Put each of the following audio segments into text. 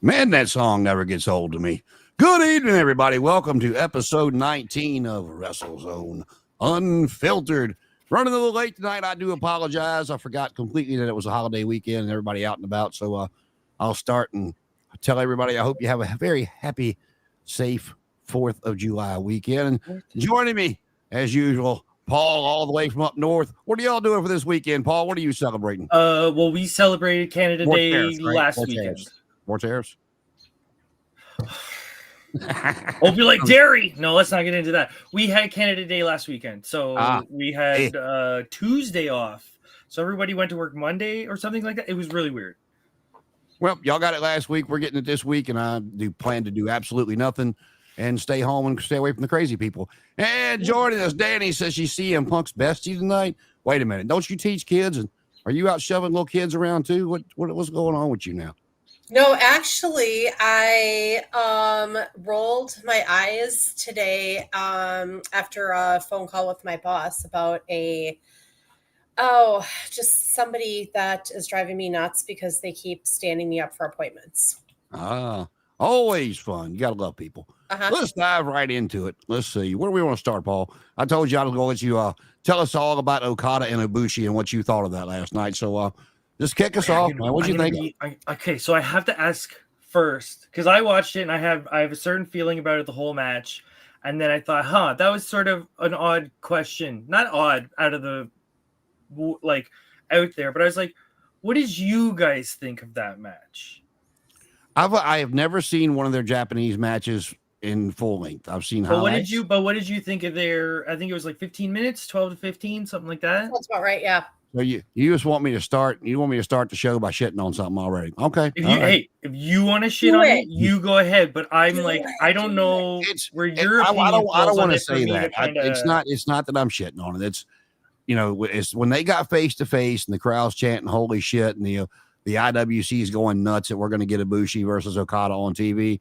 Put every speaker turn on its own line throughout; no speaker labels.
Man, that song never gets old to me. Good evening, everybody. Welcome to episode 19 of WrestleZone Unfiltered. Running a little late tonight. I do apologize. I forgot completely that it was a holiday weekend and everybody out and about. So I'll start and tell everybody I hope you have a very happy, safe 4th of July weekend. And joining me, as usual, Paul, all the way from up north. What are y'all doing for this weekend, Paul? What are you celebrating?
Well, we celebrated Canada Day last weekend.
More tariffs?
Hope you like dairy. No, let's not get into that. We had Canada Day last weekend. So we had Tuesday off. So everybody went to work Monday or something like that. It was really weird.
Well, y'all got it last week. We're getting it this week, and I do plan to do absolutely nothing and stay home and stay away from the crazy people. And joining us, Danny says she's CM Punk's bestie tonight. Wait a minute. Don't you teach kids? And are you out shoving little kids around too? What's going on with you now?
No, actually, I rolled my eyes today after a phone call with my boss about just somebody that is driving me nuts because they keep standing me up for appointments.
Always fun. You got to love people. Let's dive right into it. Let's see. Where do we want to start, Paul? I told you I was going to let you tell us all about Okada and Ibushi and what you thought of that last night. So just kick us off, man. What do you think?
Okay, so I have to ask first because I watched it and I have a certain feeling about it the whole match, and then I thought, that was sort of an odd question. Not odd out of the out there, but I was like, what did you guys think of that match?
I have never seen one of their Japanese matches in full length. I've seen highlights.
What did you think of their? I think it was like 15 minutes, 12 to 15, something like that.
That's about right. Yeah.
So you just want me to start? You want me to start the show by shitting on something already? Okay.
If you want to shit on it, you go ahead. But I'm I don't know where your opinion.
I don't want to say that. It's not that I'm shitting on it. It's it's when they got face to face and the crowd's chanting "Holy shit!" and the IWC is going nuts that we're going to get Ibushi versus Okada on TV.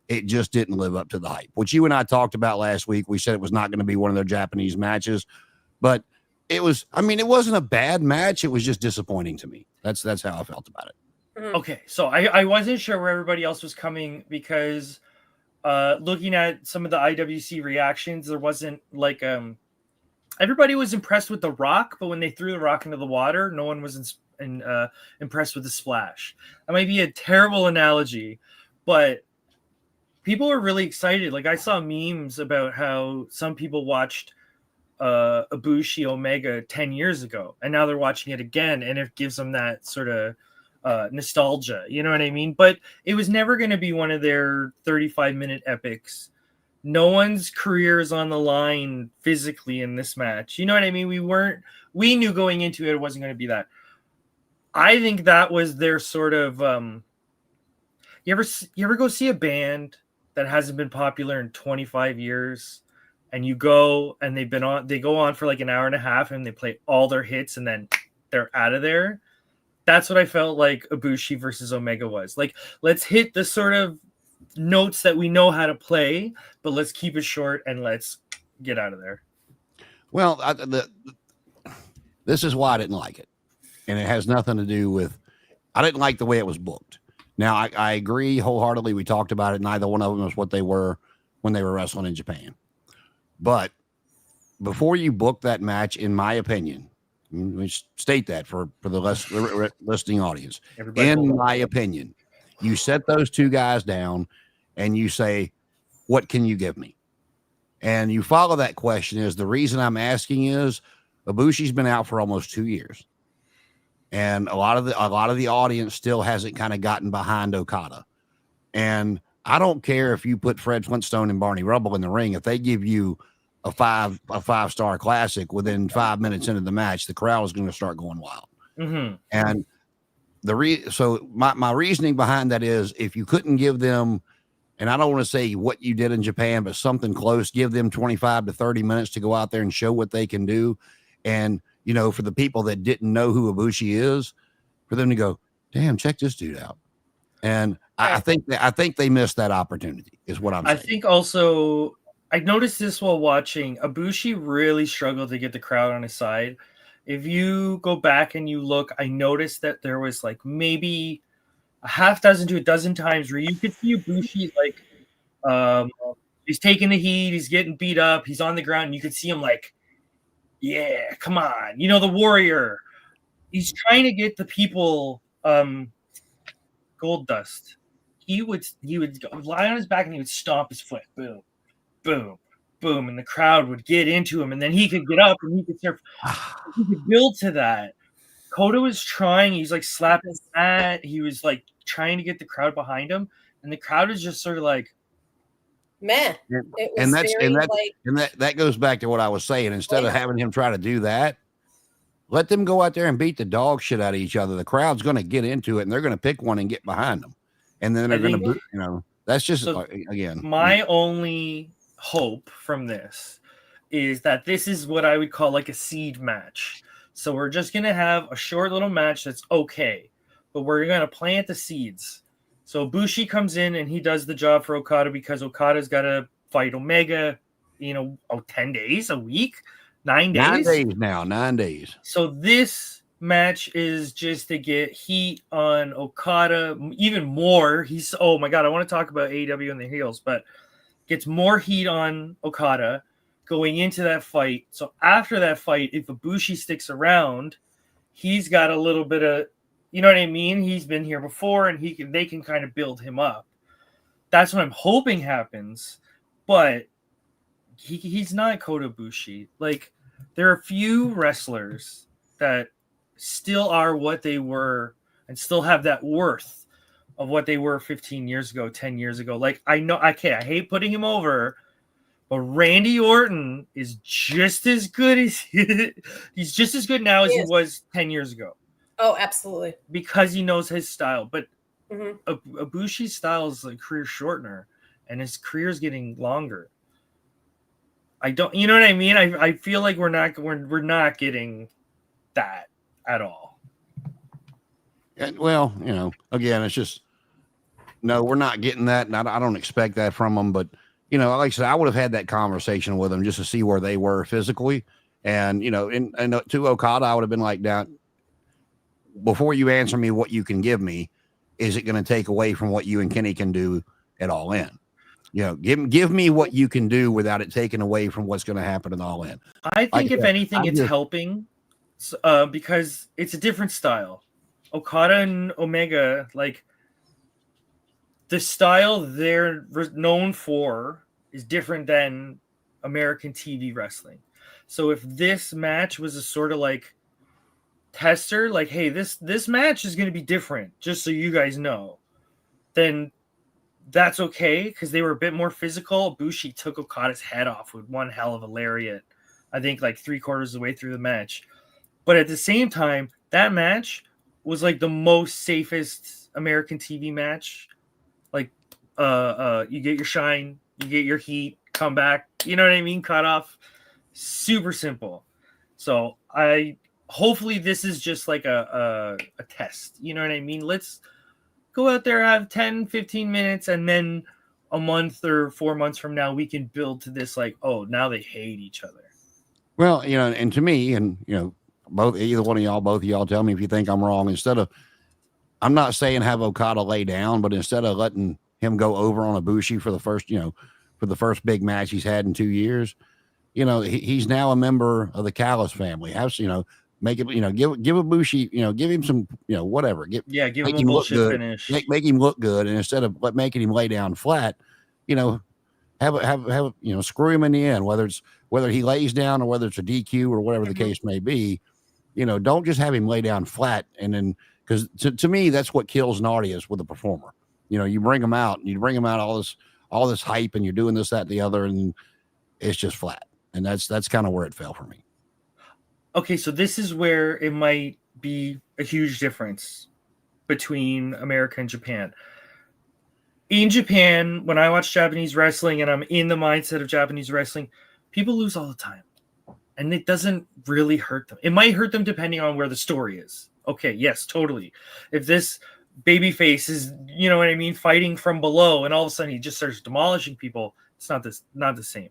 It just didn't live up to the hype, which you and I talked about last week. We said it was not going to be one of their Japanese matches, but it was. I mean, it wasn't a bad match. It was just disappointing to me. That's how I felt about it.
Okay, so I wasn't sure where everybody else was coming because looking at some of the IWC reactions, there wasn't everybody was impressed with the Rock, but when they threw the Rock into the water, no one was impressed with the splash. That might be a terrible analogy, but people were really excited. Like I saw memes about how some people watched Ibushi Omega 10 years ago, and now they're watching it again, and it gives them that sort of nostalgia. You know what I mean? But it was never going to be one of their 35-minute epics. No one's career is on the line physically in this match. You know what I mean? We knew going into it wasn't going to be that. I think that was their sort of you ever go see a band that hasn't been popular in 25 years and you go and they go on for like an hour and a half and they play all their hits and then they're out of there. That's what I felt like Ibushi versus Omega was. Like, let's hit the sort of notes that we know how to play, but let's keep it short and let's get out of there.
Well, this is why I didn't like it. And it has nothing to do with, I didn't like the way it was booked. Now, I agree wholeheartedly. We talked about it. Neither one of them was what they were when they were wrestling in Japan. But before you book that match, in my opinion, let me state that for the listening audience. In my opinion, you set those two guys down and you say, what can you give me? And you follow that question is the reason I'm asking is Ibushi's been out for almost 2 years. And a lot of the audience still hasn't kind of gotten behind Okada. And I don't care if you put Fred Flintstone and Barney Rubble in the ring. If they give you a five-star classic within 5 minutes into the match, the crowd is going to start going wild.
Mm-hmm.
And so my reasoning behind that is if you couldn't give them, and I don't want to say what you did in Japan, but something close, give them 25 to 30 minutes to go out there and show what they can do. And for the people that didn't know who Ibushi is, for them to go, damn, check this dude out. And I think they missed that opportunity is what I'm saying.
I think also I noticed this while watching. Ibushi really struggled to get the crowd on his side. If you go back and you look, I noticed that there was like maybe a half dozen to a dozen times where you could see Ibushi he's taking the heat, he's getting beat up, he's on the ground, and you could see him like, yeah, come on, the warrior. He's trying to get the people gold dust. He would lie on his back and he would stomp his foot. Boom, boom, boom, and the crowd would get into him, and then he could get up and he could build to that. Kota was trying. He's like slapping that. He was like trying to get the crowd behind him, and the crowd is just sort of like,
man.
And that goes back to what I was saying. Instead of having him try to do that, let them go out there and beat the dog shit out of each other. The crowd's going to get into it, and they're going to pick one and get behind them, and then they're going to, that's just again.
My only hope from this is that this is what I would call like a seed match. So we're just going to have a short little match that's okay, but we're going to plant the seeds. So Ibushi comes in and he does the job for Okada because Okada's got to fight Omega, 10 days, a week, 9 days.
9 days now, 9 days.
So this match is just to get heat on Okada even more. Oh my God, I want to talk about AEW and the heels, but gets more heat on Okada going into that fight. So after that fight, if Ibushi sticks around, he's got a little bit of, you know what I mean? He's been here before, and they can kind of build him up. That's what I'm hoping happens, but he's not Kota Ibushi. Like, there are a few wrestlers that still are what they were and still have that worth of what they were 15 years ago, 10 years ago. Like, I hate putting him over, but Randy Orton is just as good as he's just as good now as he was 10 years ago.
Oh, absolutely.
Because he knows his style. But Ibushi's style is a career shortener, and his career is getting longer. I don't, you know what I mean? I feel like we're not getting that at all.
Well, again, it's just no, we're not getting that, and I don't expect that from them. But like I said, I would have had that conversation with them just to see where they were physically, and and to Okada, I would have been like, down before you answer me what you can give me, is it going to take away from what you and Kenny can do at All In? Give me what you can do without it taking away from what's going to happen at All In.
I think if anything, it's helping because it's a different style. Okada and Omega, like the style they're known for is different than American TV wrestling. So if this match was a sort of like tester, like, hey, this match is going to be different, just so you guys know, then that's okay, because they were a bit more physical. Ibushi took Okada's head off with one hell of a lariat, I think like 3/4 of the way through the match. But at the same time, that match was like the most safest American TV match. Like, you get your shine, you get your heat, come back, you know what I mean? Cut off. Super simple. So hopefully this is just like a test. You know what I mean? Let's go out there, have 10, 15 minutes, and then a month or 4 months from now, we can build to this, like, oh, now they hate each other.
Well, and to me, and, both of y'all tell me if you think I'm wrong. I'm not saying have Okada lay down, but instead of letting him go over on Ibushi for the first big match he's had in 2 years, he's now a member of the Callis family. Make it, give Ibushi, give him some, whatever. Give
him a bullshit finish.
Make him look good, and instead of making him lay down flat, have screw him in the end, whether he lays down or whether it's a DQ or whatever the case may be. Don't just have him lay down flat, and then, because to me that's what kills an audience with a performer. You bring him out all this hype, and you're doing this, that, the other, and it's just flat, and that's kind of where it fell for me.
Okay, so this is where it might be a huge difference between America and Japan. In Japan, when I watch Japanese wrestling and I'm in the mindset of Japanese wrestling, people lose all the time. And it doesn't really hurt them. It might hurt them depending on where the story is. Okay, yes, totally. If this babyface is, you know what I mean, fighting from below and all of a sudden he just starts demolishing people, it's not the same.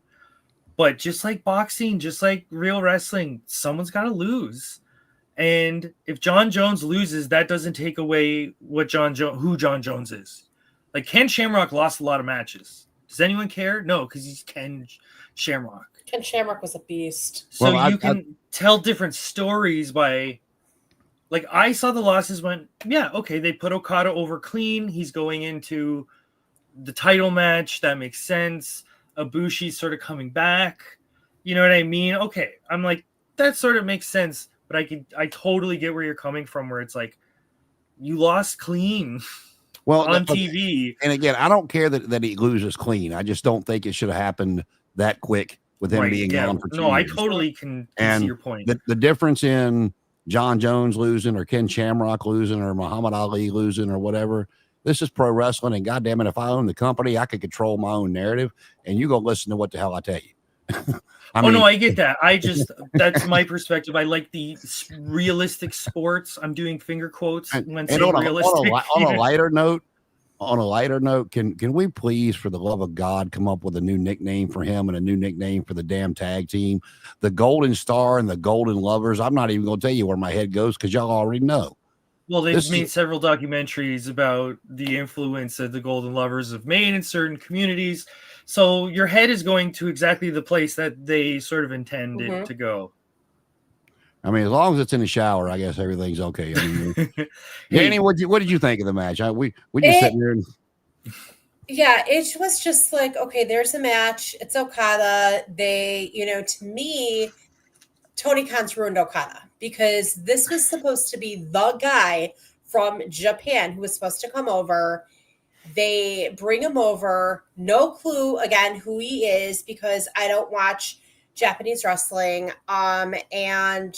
But just like boxing, just like real wrestling, someone's got to lose. And if John Jones loses, that doesn't take away who John Jones is. Like Ken Shamrock lost a lot of matches. Does anyone care? No, because he's Ken Shamrock.
Ken Shamrock was a beast.
So you can tell different stories by, like, I saw the losses went, yeah, okay, they put Okada over clean. He's going into the title match. That makes sense. Ibushi's sort of coming back. You know what I mean? Okay. I'm like, that sort of makes sense. But I totally get where you're coming from, where it's like, you lost clean on TV.
And again, I don't care that he loses clean. I just don't think it should have happened that quick with him being gone for 2 years.
I totally can see your point.
The difference in John Jones losing or Ken Shamrock losing or Muhammad Ali losing or whatever, this is pro wrestling. And goddamn it, if I own the company, I could control my own narrative. And you go listen to what the hell I tell you.
I get that. That's my perspective. I like the realistic sports. I'm doing finger quotes when saying realistic.
On a lighter note, can we please, for the love of God, come up with a new nickname for him and a new nickname for the damn tag team? The Golden Star and the Golden Lovers. I'm not even going to tell you where my head goes because y'all already know.
Well, they've made several documentaries about the influence that the Golden Lovers have made in certain communities. So your head is going to exactly the place that they sort of intended to go.
I mean, as long as it's in the shower, I guess everything's okay. I mean, Danny, what did you think of the match? We just sitting here.
Yeah, it was just like, okay, there's a match. It's Okada. They, to me, Tony Khan's ruined Okada because this was supposed to be the guy from Japan who was supposed to come over. They bring him over. No clue, again, who he is because I don't watch Japanese wrestling. And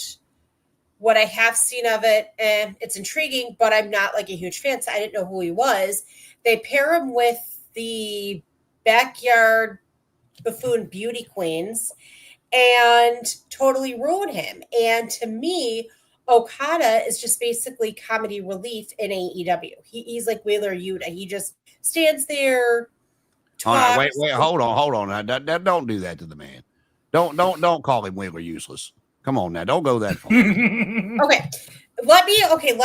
what I have seen of it, it's intriguing, but I'm not like a huge fan, so I didn't know who he was. They pair him with the backyard buffoon beauty queens and totally ruin him. And to me, Okada is just basically comedy relief in AEW. He's like Wheeler Yuta. He just stands there.
All right, wait, hold on. Now, don't do that to the man. Don't call him Wheeler useless. Come on now, don't go that far.
Okay, let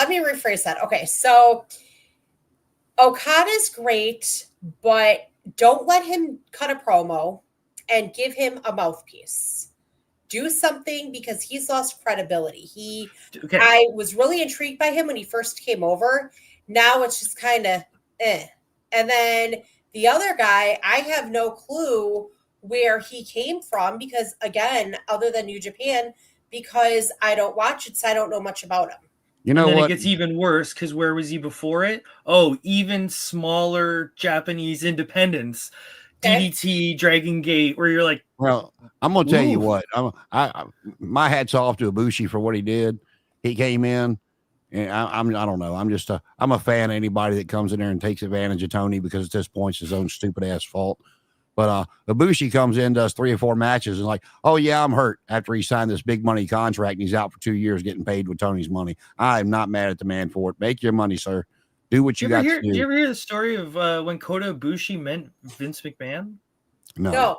me rephrase that. Okay, so Okada's great, but don't let him cut a promo and give him a mouthpiece. Do something because he's lost credibility. I was really intrigued by him when he first came over. Now it's just kind of And then the other guy, I have no clue where he came from because, again, other than New Japan, because I don't watch it, so I don't know much about him.
You know
what?
It
gets even worse because where was he before it? Oh, even smaller Japanese independents. DDT, Dragon Gate, where you're like,
well, I'm gonna tell you what. My hat's off to Ibushi for what he did. He came in, and I don't know. I'm a fan of anybody that comes in there and takes advantage of Tony because at this point it's his own stupid ass fault. But Ibushi comes in, does 3 or 4 matches, and like, oh yeah, I'm hurt after he signed this big money contract and he's out for 2 years getting paid with Tony's money. I'm not mad at the man for it. Make your money, sir. Do what you got to do.
Did you ever hear the story of when Kota Ibushi met Vince McMahon?
No.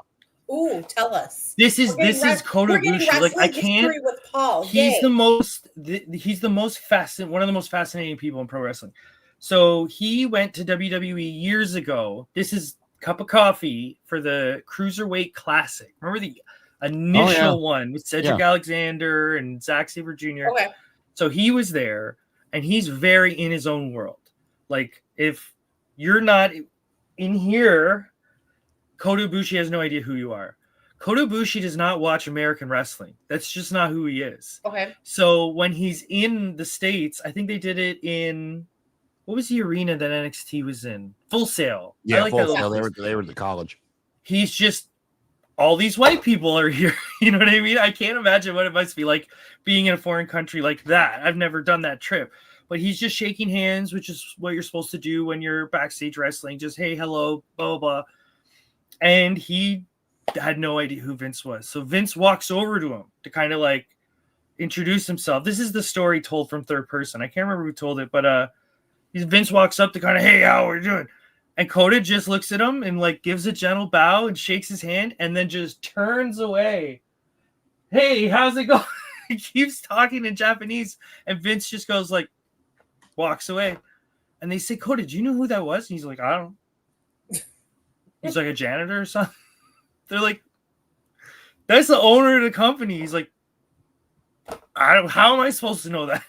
Ooh, tell us.
This is Kota Ibushi. Like I can't.
With Paul.
He's the most. He's the most one of the most fascinating people in pro wrestling. So he went to WWE years ago. This is Cup of Coffee for the Cruiserweight Classic. Remember the initial one with Cedric Alexander and Zack Sabre Jr.
Okay.
So he was there, and he's very in his own world. Like, if you're not in here, Kota Ibushi has no idea who you are. Kota Ibushi does not watch American wrestling. That's just not who he is.
Okay.
So when he's in the States, I think they did it in, what was the arena that NXT was in? Full Sail.
Yeah, like Full Sail. They were at the college.
He's just, all these white people are here. You know what I mean? I can't imagine what it must be like being in a foreign country like that. I've never done that trip. But he's just shaking hands, which is what you're supposed to do when you're backstage wrestling. Just, hey, hello, blah, blah, blah. And he had no idea who Vince was. So Vince walks over to him to kind of like introduce himself. This is the story told from third person. I can't remember who told it, but Vince walks up to kind of, hey, how are you doing? And Kota just looks at him and like gives a gentle bow and shakes his hand and then just turns away. Hey, how's it going? he keeps talking in Japanese, and Vince just goes like, walks away. And they say, Cody, do you know who that was? And he's like, I don't know. He's like a janitor or something. They're like, that's the owner of the company. He's like, how am I supposed to know that?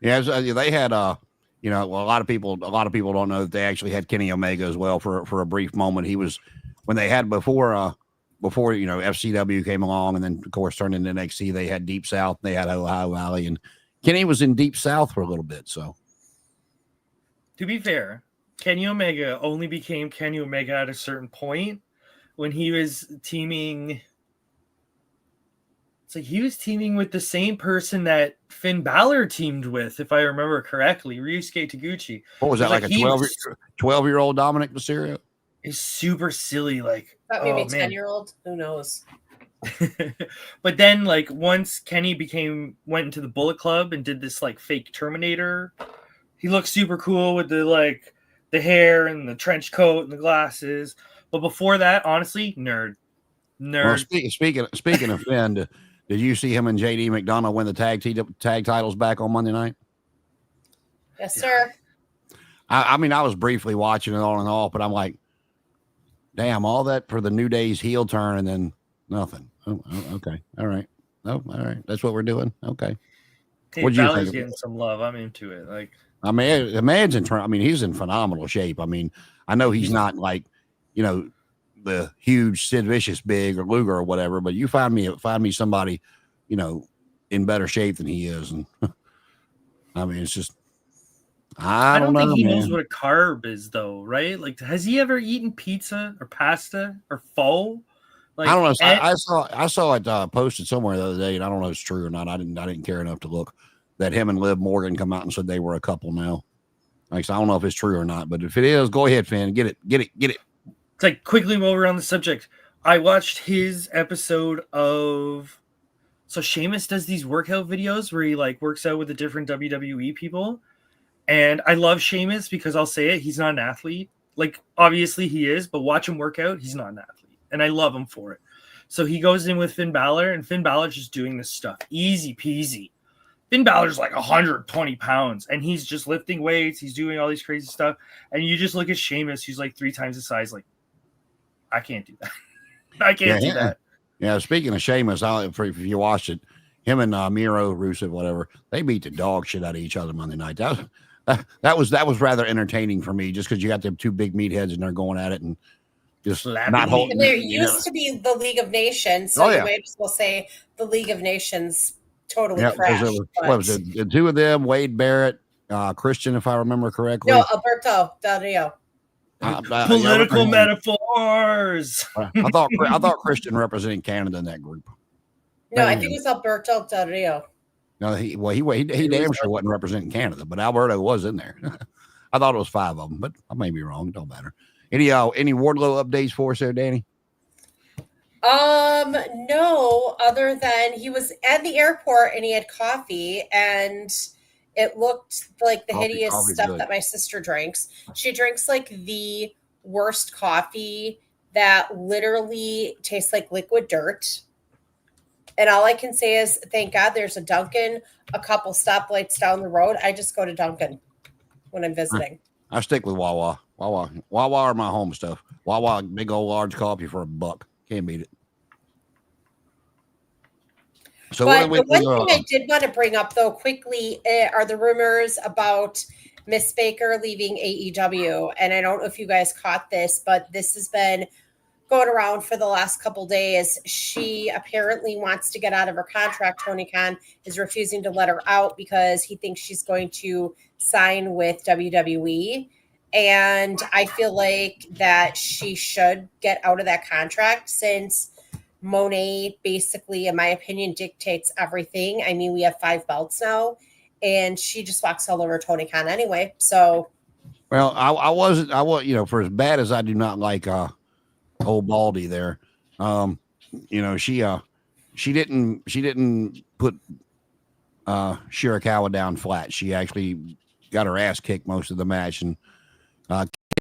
Yeah, they had a lot of people don't know that they actually had Kenny Omega as well for a brief moment. He was when they had before FCW came along, and then of course turned into NXT. They had Deep South, they had Ohio Valley, and Kenny was in Deep South for a little bit. So,
to be fair, Kenny Omega only became Kenny Omega at a certain point when he was teaming. It's like he was teaming with the same person that Finn Balor teamed with, if I remember correctly, Ryusuke Taguchi.
What was that, like a 12-year-old Dominic Mysterio?
It's super silly, like
maybe 10-year-old. Who knows?
But then, like, once Kenny went into the Bullet Club and did this like fake Terminator, he looked super cool with the hair and the trench coat and the glasses. But before that, honestly, nerd.
Well, speaking of Finn, did you see him and JD McDonough win the tag titles back on Monday night?
Yes, sir.
I mean, I was briefly watching it on and off, but I'm like, damn, all that for the New Day's heel turn and then nothing. Oh, okay. All right. Oh, all right. That's what we're doing. Okay.
Hey,
what do you think?
Getting some love. I'm into it. Like,
I mean, the man's he's in phenomenal shape. I mean, I know he's not like, the huge Sid Vicious big or Luger or whatever, but you find me somebody, in better shape than he is. And I mean, it's just, I don't think
he knows what a carb is though. Right. Like, has he ever eaten pizza or pasta or pho? Like,
I don't know. I saw it posted somewhere the other day, and I don't know if it's true or not. I didn't care enough to look, that him and Liv Morgan come out and said they were a couple now. Like, so I don't know if it's true or not, but if it is, go ahead, Finn, get it.
It's like, quickly while we're on the subject, I watched his episode of. So Sheamus does these workout videos where he like works out with the different WWE people, and I love Sheamus because I'll say it, he's not an athlete. Like, obviously he is, but watch him work out, he's not an athlete, and I love him for it. So he goes in with Finn Balor, and Finn Balor's just doing this stuff, easy peasy. Finn Balor's like 120 pounds, and he's just lifting weights. He's doing all these crazy stuff, and you just look at Sheamus, who's like 3 times the size, like, I can't do that. I can't do that.
Yeah, speaking of Sheamus, if you watched it, him and Miro, Rusev, whatever, they beat the dog shit out of each other Monday night. That was rather entertaining for me, just because you got them 2 big meatheads and they're going at it and just not holding.
And there used to be the League of Nations, so you might as well say the League of Nations totally crashed.
What was it? The 2 of them, Wade Barrett, Christian, if I remember correctly.
No, Alberto Del Rio.
Political metaphors.
I thought Christian represented Canada in that group.
No, I think it was Alberto Del Rio.
No, he damn sure wasn't representing Canada, but Alberto was in there. I thought it was 5 of them, but I may be wrong. It don't matter. Any Wardlow updates for us there, Danny?
No, other than he was at the airport and he had coffee, and it looked like the hideous stuff good. That my sister drinks. She drinks like the worst coffee that literally tastes like liquid dirt. And all I can say is, thank God there's a Dunkin' a couple stoplights down the road. I just go to Dunkin' when I'm visiting.
I stick with Wawa. Wawa are my home stuff. Wawa, big old large coffee for $1. Can't beat it. So
but the one thing I did want to bring up, though, quickly, are the rumors about Miss Baker leaving AEW. And I don't know if you guys caught this, but this has been going around for the last couple days. She apparently wants to get out of her contract. Tony Khan is refusing to let her out because he thinks she's going to sign with WWE. And I feel like that she should get out of that contract, since Monet basically, in my opinion, dictates everything. I mean, we have 5 belts now, and she just walks all over Tony Khan anyway. So,
well, I wasn't, for as bad as I do not like old Baldy there, she didn't put Shirakawa down flat. She actually got her ass kicked most of the match and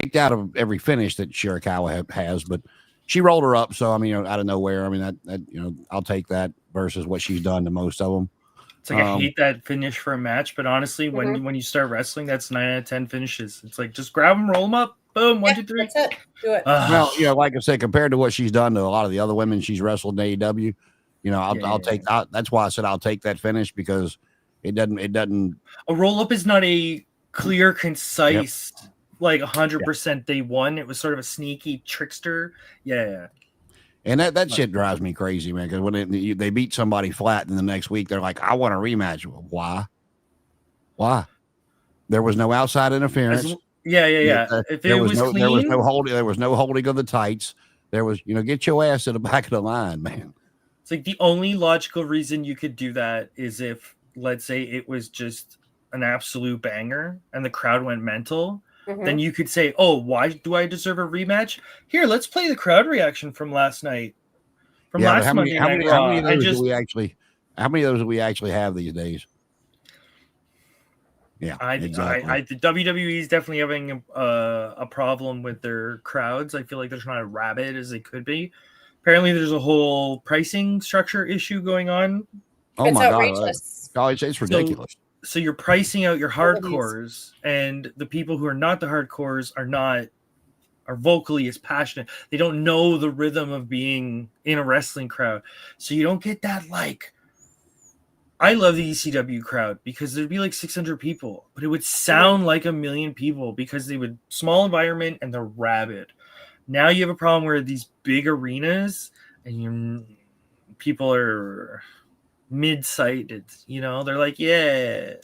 kicked out of every finish that Shirakawa has, but she rolled her up. So, I mean, out of nowhere, I mean, that I'll take that. versus what she's done to most of them.
It's like I hate that finish for a match, but honestly, when you start wrestling, that's 9 out of 10 finishes. It's like just grab them, roll them up, boom, 1, 2, 3.
That's it. Do it.
Well, like I said, compared to what she's done to a lot of the other women she's wrestled in AEW, I'll take. That's why I said I'll take that finish, because it doesn't.
A roll up is not a clear, concise, like 100% they won. It was sort of a sneaky trickster. Yeah.
And that shit drives me crazy, man. Because when they beat somebody flat, and the next week they're like, "I want a rematch." Why? There was no outside interference.
Yeah. If it was clean,
there was no holding. There was no holding of the tights. There was, get your ass to the back of the line, man.
It's like the only logical reason you could do that is if, let's say, it was just an absolute banger and the crowd went mental. Then you could say, "Oh, why do I deserve a rematch? Here, let's play the crowd reaction from last night, Monday Night Raw."
How many of those do we actually have these days? Yeah, exactly.
The WWE is definitely having a problem with their crowds. I feel like they're not as rabid as they could be. Apparently, there's a whole pricing structure issue going on.
Oh my God, it's ridiculous.
So you're pricing out your hardcores, and the people who are not the hardcores are vocally as passionate. They don't know the rhythm of being in a wrestling crowd. So you don't get that, like, I love the ECW crowd because there'd be like 600 people, but it would sound like 1 million people because they would small environment and they're rabid. Now you have a problem where these big arenas and people are mid-sighted, they're like, yeah,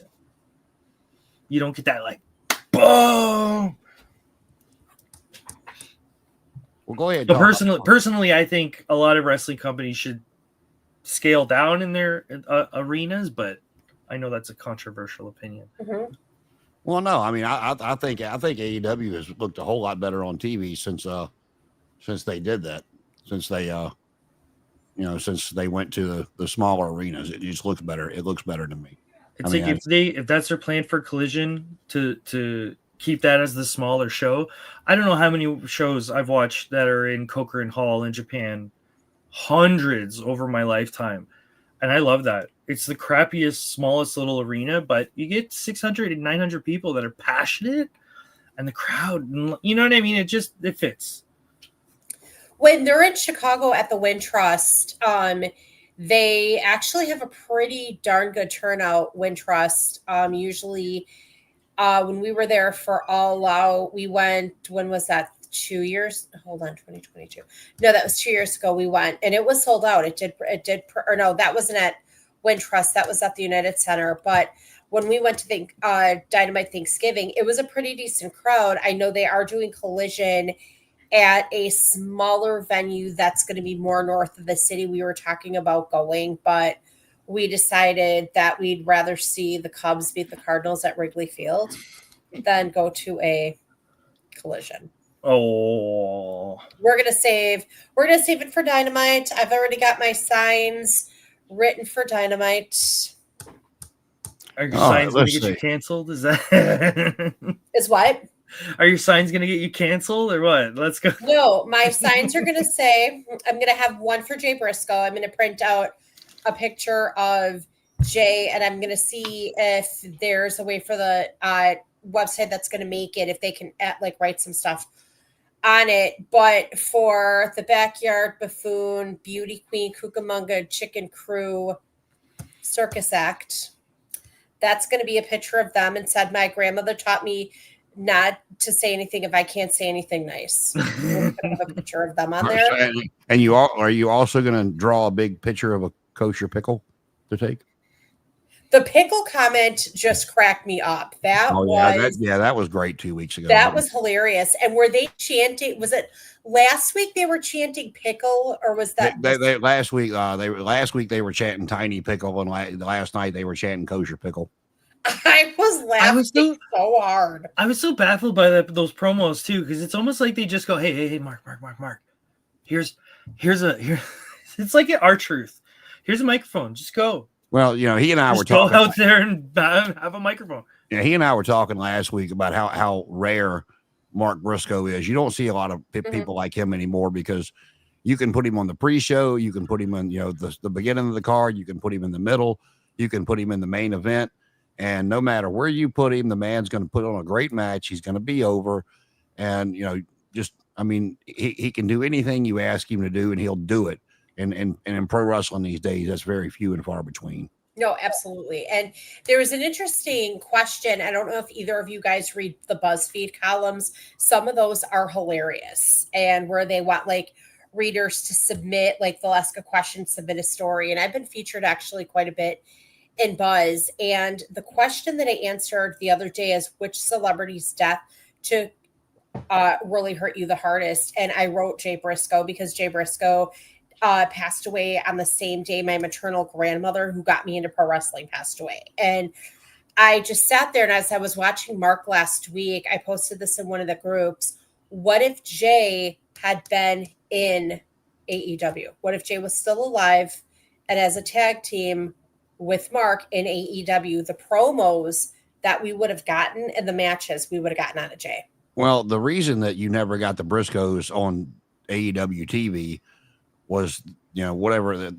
you don't get that, like, boom.
Well, go ahead.
So personally, I think a lot of wrestling companies should scale down in their arenas, but I know that's a controversial opinion.
Well, no, I mean, I think AEW has looked a whole lot better on TV since they did that, since they went to the smaller arenas. It just looks better. It looks better to me.
It's if that's their plan for Collision to keep that as the smaller show. I don't know how many shows I've watched that are in Kokurin Hall in Japan, hundreds over my lifetime, and I love that. It's the crappiest, smallest little arena, but you get 600 and 900 people that are passionate, and the crowd, you know what I mean? It fits.
When they're in Chicago at the Wintrust, they actually have a pretty darn good turnout. Wintrust, usually, when we were there for All Out, we went. When was that? 2 years? Hold on, 2022. No, that was 2 years ago. We went, and it was sold out. It did. Or no, that wasn't at Wintrust. That was at the United Center. But when we went to Dynamite Thanksgiving, it was a pretty decent crowd. I know they are doing Collision at a smaller venue that's going to be more north of the city. We were talking about going, but we decided that we'd rather see the Cubs beat the Cardinals at Wrigley Field than go to a Collision.
Oh,
we're gonna save it for Dynamite. I've already got my signs written for Dynamite.
Are your signs going to get you canceled? Is that
is what?
Are your signs going to get you canceled or what? Let's go.
No, my signs are going to say, I'm going to have one for Jay Briscoe. I'm going to print out a picture of Jay, and I'm going to see if there's a way for the website that's going to make it, if they can write some stuff on it. But for the Backyard Buffoon, Beauty Queen, Cucamonga, Chicken Crew, Circus Act, that's going to be a picture of them, and said my grandmother taught me not to say anything if I can't say anything nice. We're going to have a picture of them on there.
And are you also going to draw a big picture of a kosher pickle to take?
The pickle comment just cracked me up. That was
great 2 weeks ago.
That was hilarious. And were they chanting? Was it last week they were chanting pickle, or was that
last week? Last week they were chanting tiny pickle, and last night they were chanting kosher pickle.
I was laughing so hard.
I was so baffled by those promos too, because it's almost like they just go, "Hey, Mark. Here's it's like R-Truth. Here's a microphone. Just go." Well,
he and I were
talking. Go out there and have a microphone.
Yeah, he and I were talking last week about how rare Mark Briscoe is. You don't see a lot of people like him anymore because You can put him on the pre-show. You can put him in, the beginning of the card. You can put him in the middle. You can put him in the main event. And no matter where you put him, the man's going to put on a great match. He's going to be over. And, he can do anything you ask him to do, and he'll do it. And in pro wrestling these days, that's very few and far between.
No, absolutely. And there was an interesting question. I don't know if either of you guys read the BuzzFeed columns. Some of those are hilarious, and where they want like readers to submit, like they'll ask a question, submit a story. And I've been featured actually quite a bit in Buzz. And the question that I answered the other day is, which celebrity's death to really hurt you the hardest? And I wrote Jay Briscoe, because Jay Briscoe passed away on the same day my maternal grandmother, who got me into pro wrestling, passed away. And I just sat there, and as I was watching Mark last week, I posted this in one of the groups. What if Jay had been in AEW? What if Jay was still alive and as a tag team with Mark in AEW, the promos that we would have gotten and the matches we would have gotten out of Jay?
Well, the reason that you never got the Briscoes on AEW TV was,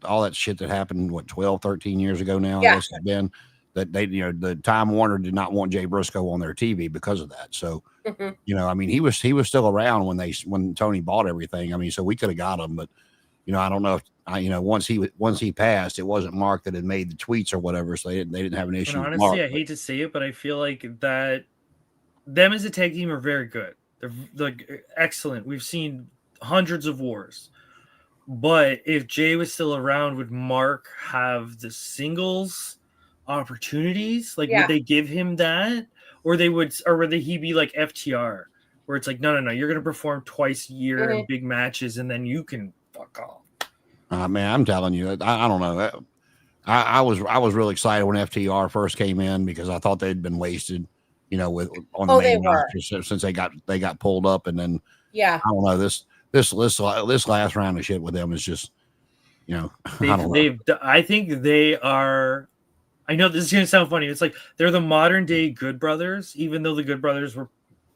all that shit that happened, 12, 13 years ago now,
Yeah.
I guess it's been, that they, the Time Warner did not want Jay Briscoe on their TV because of that. So, he was still around when Tony bought everything. So we could have got him, but, I don't know if, once he passed, it wasn't Mark that had made the tweets or whatever. So they didn't have an issue.
And
with
honestly,
Mark,
I hate to say it, but I feel like that them as a tag team are very good. They're like excellent. We've seen hundreds of wars. But if Jay was still around, would Mark have the singles opportunities? Like, would they give him that? Or would he be like FTR, where it's like, no, you're going to perform twice a year in big matches, and then you can fuck off.
Man, I'm telling you, I don't know. I was really excited when FTR first came in, because I thought they'd been wasted, on the main roster since they got pulled up, and then I don't know, this last round of shit with them is just, I don't know.
I think they are. I know this is gonna sound funny. It's like they're the modern day Good Brothers, even though the Good Brothers were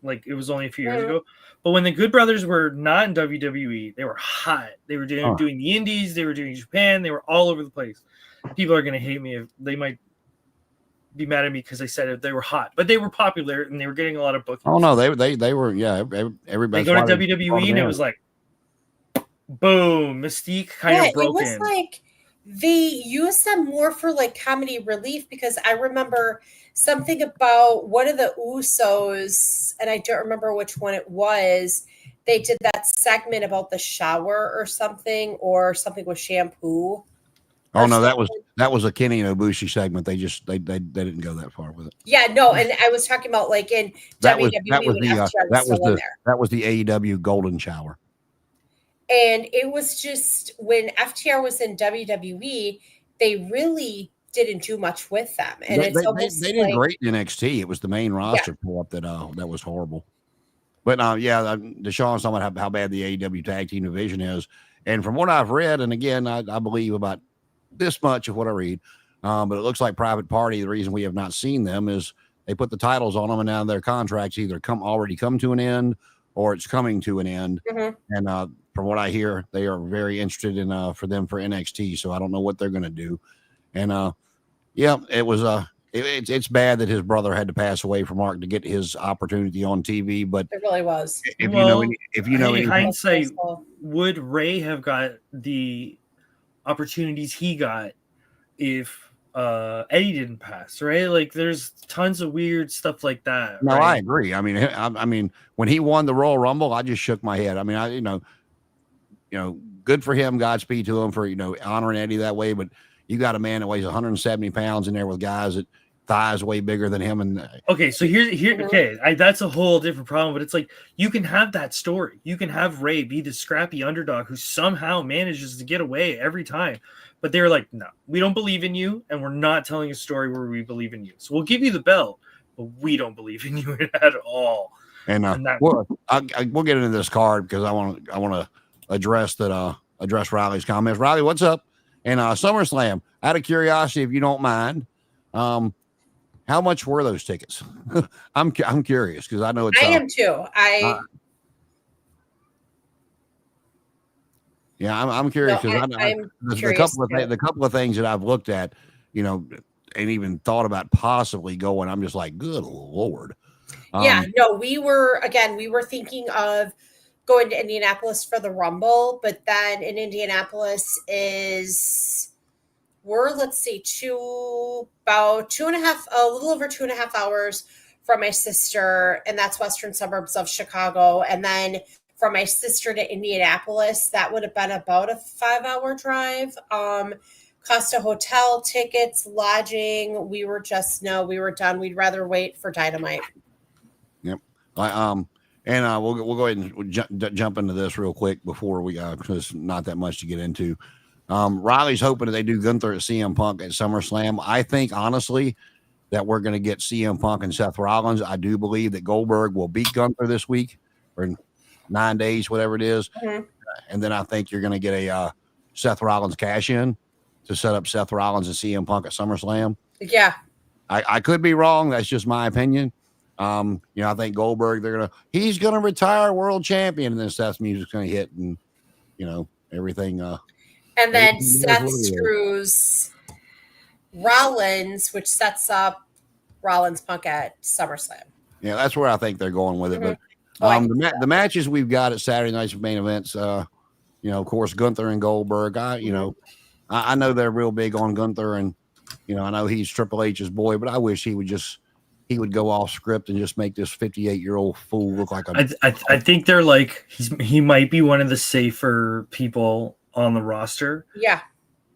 like, it was only a few years ago. But when the Good Brothers were not in WWE, they were hot. They were doing the Indies, they were doing Japan, they were all over the place. People are gonna hate me. They might be mad at me because I said it. They were hot, but they were popular and they were getting a lot of bookings.
Oh no, they were everybody.
They go to WWE and it was like, boom, mystique kind of broken.
It was like they used them more for like comedy relief, because I remember something about one of the Usos, and I don't remember which one it was. They did that segment about the shower or something with shampoo.
Oh no, that was a Kenny and Ibushi segment. They didn't go that far with it.
Yeah, no, and I was talking about like in WWE
that was the AEW Golden Shower.
And it was just when FTR was in WWE, they really didn't do much with them. And they
did great in NXT. It was the main roster pull up that was horrible. But Deshaun's talking about how bad the AEW tag team division is. And from what I've read, and again, I believe about this much of what I read, but it looks like Private Party, the reason we have not seen them is they put the titles on them, and now their contracts either already come to an end, or it's coming to an end. And from what I hear, they are very interested in for NXT. So I don't know what they're going to do. And it was it's bad that his brother had to pass away for Mark to get his opportunity on TV. But
it really was.
If you know
in hindsight, would Ray have got the opportunities he got if Eddie didn't pass? Right? Like, there's tons of weird stuff like that.
No,
right?
I agree. I mean, when he won the Royal Rumble, I just shook my head. I mean, good for him. Godspeed to him for honoring Eddie that way. But you got a man that weighs 170 pounds in there with guys that thighs way bigger than him. And
okay, so that's a whole different problem. But it's like, you can have that story. You can have Ray be the scrappy underdog who somehow manages to get away every time. But they're like, no, we don't believe in you, and we're not telling a story where we believe in you. So we'll give you the belt, but we don't believe in you at all.
And we'll get into this card because I want to address Riley's comments. Riley, what's up? And SummerSlam, out of curiosity, if you don't mind, how much were those tickets? I'm curious because I know it's.
I am too.
Yeah, I'm curious
No,
because
I'm
the
curious too.
the couple of things that I've looked at, and even thought about possibly going. I'm just like, good Lord.
Yeah, no, we were thinking of going to Indianapolis for the Rumble, but then in Indianapolis let's see, about 2.5, a little over 2.5 hours from my sister, and that's western suburbs of Chicago. And then from my sister to Indianapolis, that would have been about a 5-hour drive. Cost of hotel, tickets, lodging. We were done. We'd rather wait for Dynamite.
Yep. We'll go ahead and jump into this real quick before we because not that much to get into. Riley's hoping that they do Gunther at CM Punk at SummerSlam. I think honestly that we're going to get CM Punk and Seth Rollins. I do believe that Goldberg will beat Gunther this week or in 9 days, whatever it is.
Mm-hmm.
And then I think you're going to get a Seth Rollins cash in to set up Seth Rollins and CM Punk at SummerSlam.
Yeah.
I could be wrong. That's just my opinion. I think Goldberg, he's going to retire world champion, and then Seth's music's going to hit and, everything.
And then Seth screws Rollins, which sets up Rollins Punk at SummerSlam.
Yeah, that's where I think they're going with it. Mm-hmm. But the matches we've got at Saturday night's main events, of course, Gunther and Goldberg. I know they're real big on Gunther, and I know he's Triple H's boy, but I wish he would go off script and just make this 58-year-old fool look like
I think they're like he might be one of the safer people on the roster.
Yeah.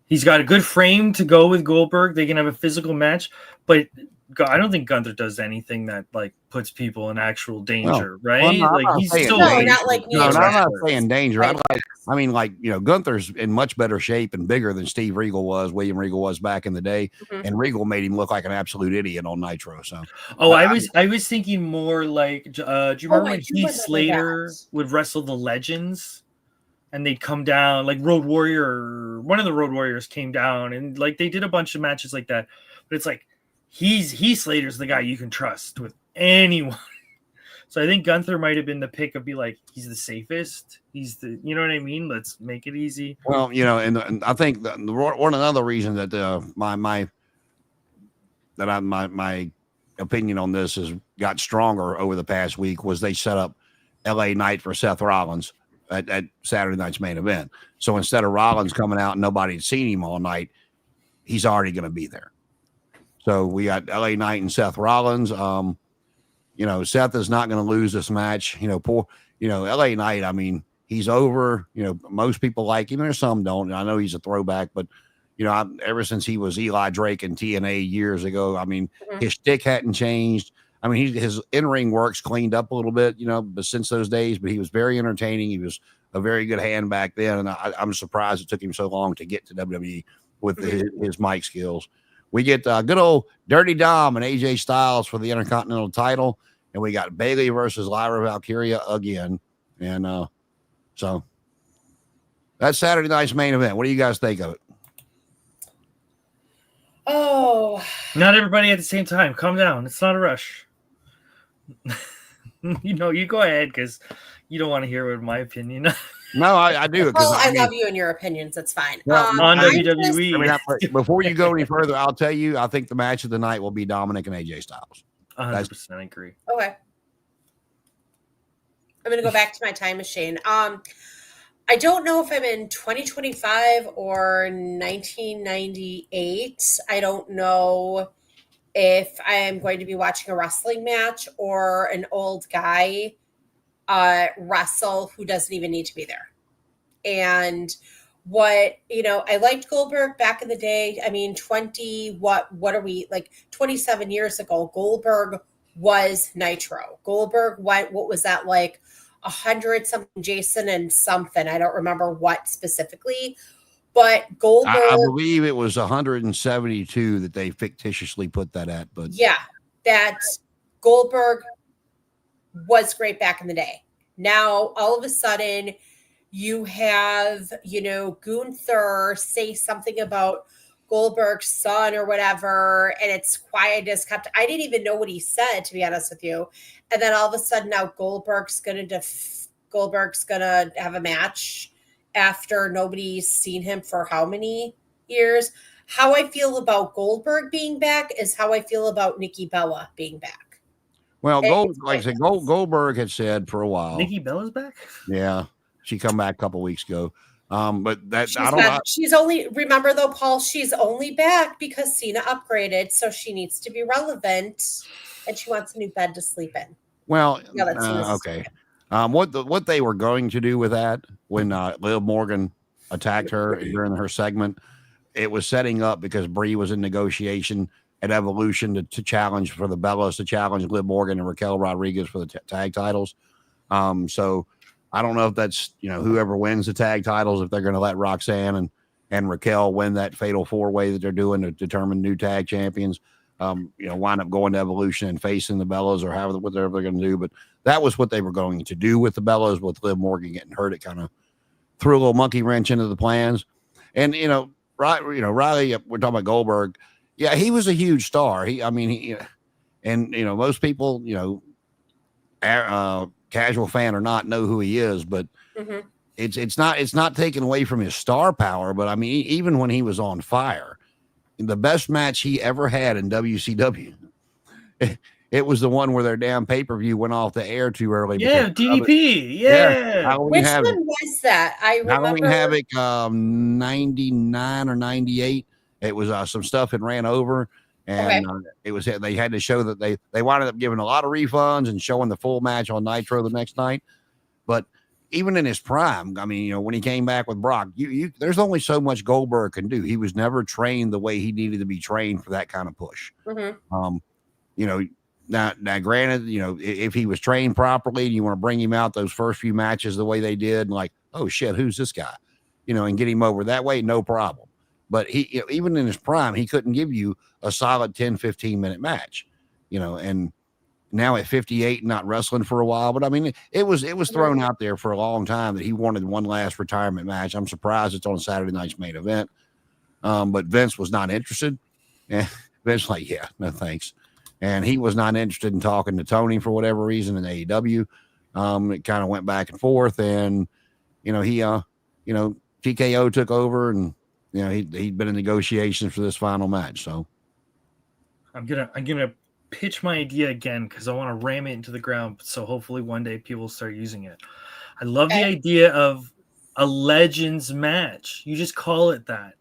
He's got a good frame to go with Goldberg. They can have a physical match, but I don't think Gunther does anything that like puts people in actual danger, right?
Well,
like he's still
not like me.
No, I'm not saying danger. Gunther's in much better shape and bigger than William Regal was back in the day, mm-hmm. and Regal made him look like an absolute idiot on Nitro. So,
I was thinking more like, do you remember when Heath Slater would wrestle the Legends? And they'd come down like Road Warrior. One of the Road Warriors came down, and like they did a bunch of matches like that. But it's like Heath Slater's the guy you can trust with anyone. So I think Gunther might have been the pick of be like he's the safest. He's the what I mean. Let's make it easy.
Well, and I think one another reason that my opinion on this has got stronger over the past week was they set up LA Knight for Seth Rollins at Saturday night's main event. So instead of Rollins coming out and nobody had seen him all night, he's already going to be there. So we got LA Knight and Seth Rollins. Seth is not going to lose this match. LA Knight, I mean, he's over. Most people like him. There's some don't. I know he's a throwback, but ever since he was Eli Drake in TNA years ago, I mean, his shtick hadn't changed. I mean, his in-ring work's cleaned up a little bit, but since those days, but he was very entertaining. He was a very good hand back then. And I'm surprised it took him so long to get to WWE with his mic skills. We get good old Dirty Dom and AJ Styles for the Intercontinental title. And we got Bayley versus Lyra Valkyria again. And so that's Saturday night's main event. What do you guys think of it?
Oh,
not everybody at the same time. Calm down. It's not a rush. You go ahead because you don't want to hear what my opinion.
No, I do.
Well, I love you and your opinions. That's fine.
On WWE.
Before you go any further, I'll tell you, I think the match of the night will be Dominic and AJ Styles.
100% agree.
Okay. I'm going to go back to my time machine. I don't know if I'm in 2025 or 1998. I don't know if I am going to be watching a wrestling match or an old guy wrestle who doesn't even need to be there. And I liked Goldberg back in the day. I mean, 27 years ago, Goldberg was Nitro. Goldberg, what was that like? 100 something Jason and something. I don't remember what specifically, but Goldberg.
I believe it was 172 that they fictitiously put that at. But
yeah, that Goldberg was great back in the day. Now, all of a sudden, you have, Gunther say something about Goldberg's son or whatever, and it's quiet as kept. I didn't even know what he said, to be honest with you. And then all of a sudden now Goldberg's gonna have a match after nobody's seen him for how many years. How I feel about Goldberg being back is how I feel about Nikki Bella being back.
Well,
It's
like I said,
pointless.
Goldberg had said for a while.
Nikki Bella's back.
Yeah, she come back a couple weeks ago. But that
She's
I don't know.
She's only, remember though, Paul, she's only back because Cena upgraded, so she needs to be relevant, and she wants a new bed to sleep in.
Well,
Yeah, that's
okay. What they were going to do with that when Liv Morgan attacked her during her segment, it was setting up because Brie was in negotiation at Evolution to challenge for the Bellas, to challenge Liv Morgan and Raquel Rodriguez for the tag titles. So I don't know if that's, whoever wins the tag titles, if they're going to let Roxanne and Raquel win that fatal 4-way that they're doing to determine new tag champions. Wind up going to Evolution and facing the Bellas or whatever they're going to do. But that was what they were going to do with the Bellas. With Liv Morgan getting hurt, it kind of threw a little monkey wrench into the plans. And Riley, we're talking about Goldberg. Yeah, he was a huge star. Most people, casual fan or not, know who he is, but
Mhm.
it's not taken away from his star power. But I mean, even when he was on fire, the best match he ever had in WCW, it was the one where their damn pay-per-view went off the air too early.
Yeah, DDP. Yeah.
Which one was that? I remember
Halloween Havoc 99 or 98. It was some stuff had ran over, and it was they had to show that they wound up giving a lot of refunds and showing the full match on Nitro the next night. But even in his prime, I mean, when he came back with Brock, there's only so much Goldberg can do. He was never trained the way he needed to be trained for that kind of push.
Mm-hmm.
Now, granted, if he was trained properly and you want to bring him out those first few matches the way they did, and like, oh shit, who's this guy? And get him over that way, no problem. But he, even in his prime, he couldn't give you a solid 10, 15-minute match, and now at 58, not wrestling for a while. But I mean, it was thrown out there for a long time that he wanted one last retirement match. I'm surprised it's on Saturday night's main event. But Vince was not interested. And Vince like, yeah, no thanks. And he was not interested in talking to Tony for whatever reason in AEW. It kind of went back and forth, and TKO took over, and he'd been in negotiations for this final match. So
I'm gonna pitch my idea again because I want to ram it into the ground. So hopefully one day people start using it. I love the idea of a Legends match. You just call it that,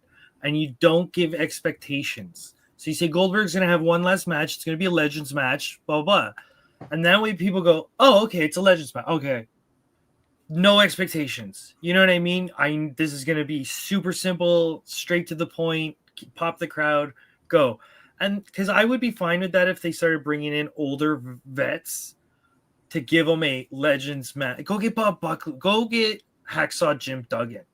and you don't give expectations. So you say Goldberg's going to have one last match. It's going to be a Legends match, blah, blah, blah. And that way people go, oh, okay, it's a Legends match. Okay. No expectations. You know what I mean? This is going to be super simple, straight to the point, pop the crowd, go. And because I would be fine with that if they started bringing in older vets to give them a Legends match. Go get Bob Buckley. Go get Hacksaw Jim Duggan.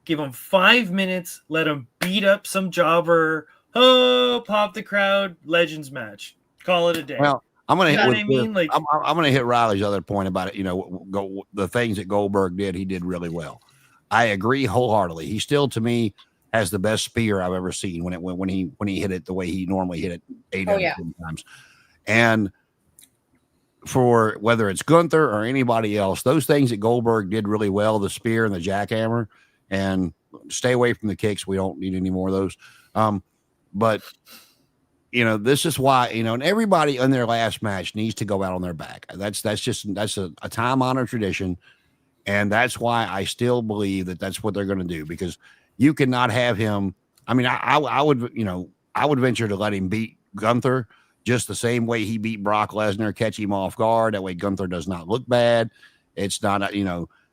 Give them 5 minutes. Let them beat up some jobber. Oh, pop the crowd, Legends match. Call it a day.
Well, I'm gonna hit.
I'm
gonna hit Riley's other point about it. The things that Goldberg did, he did really well. I agree wholeheartedly. He still, to me, has the best spear I've ever seen when he hit it the way he normally hit it 8 out of 10 times. And for whether it's Gunther or anybody else, those things that Goldberg did really well, the spear and the jackhammer, and stay away from the kicks. We don't need any more of those. But this is why, and everybody in their last match needs to go out on their back. That's a time-honored tradition. And that's why I still believe that that's what they're going to do, because you cannot have him. I mean, I would venture to let him beat Gunther just the same way he beat Brock Lesnar, catch him off guard. That way Gunther does not look bad. It's not,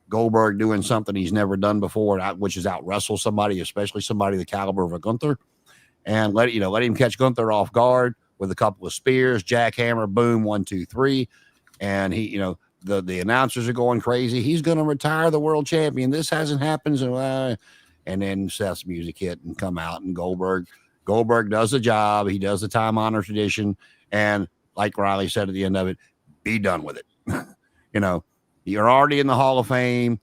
Goldberg doing something he's never done before, which is out wrestle somebody, especially somebody the caliber of a Gunther. And let him catch Gunther off guard with a couple of spears, jackhammer, boom, 1, 2, 3. And he, the announcers are going crazy. He's going to retire the world champion. This hasn't happened. So, and then Seth's music hit and come out, and Goldberg does the job. He does the time-honored tradition. And like Riley said at the end of it, be done with it. You're already in the Hall of Fame.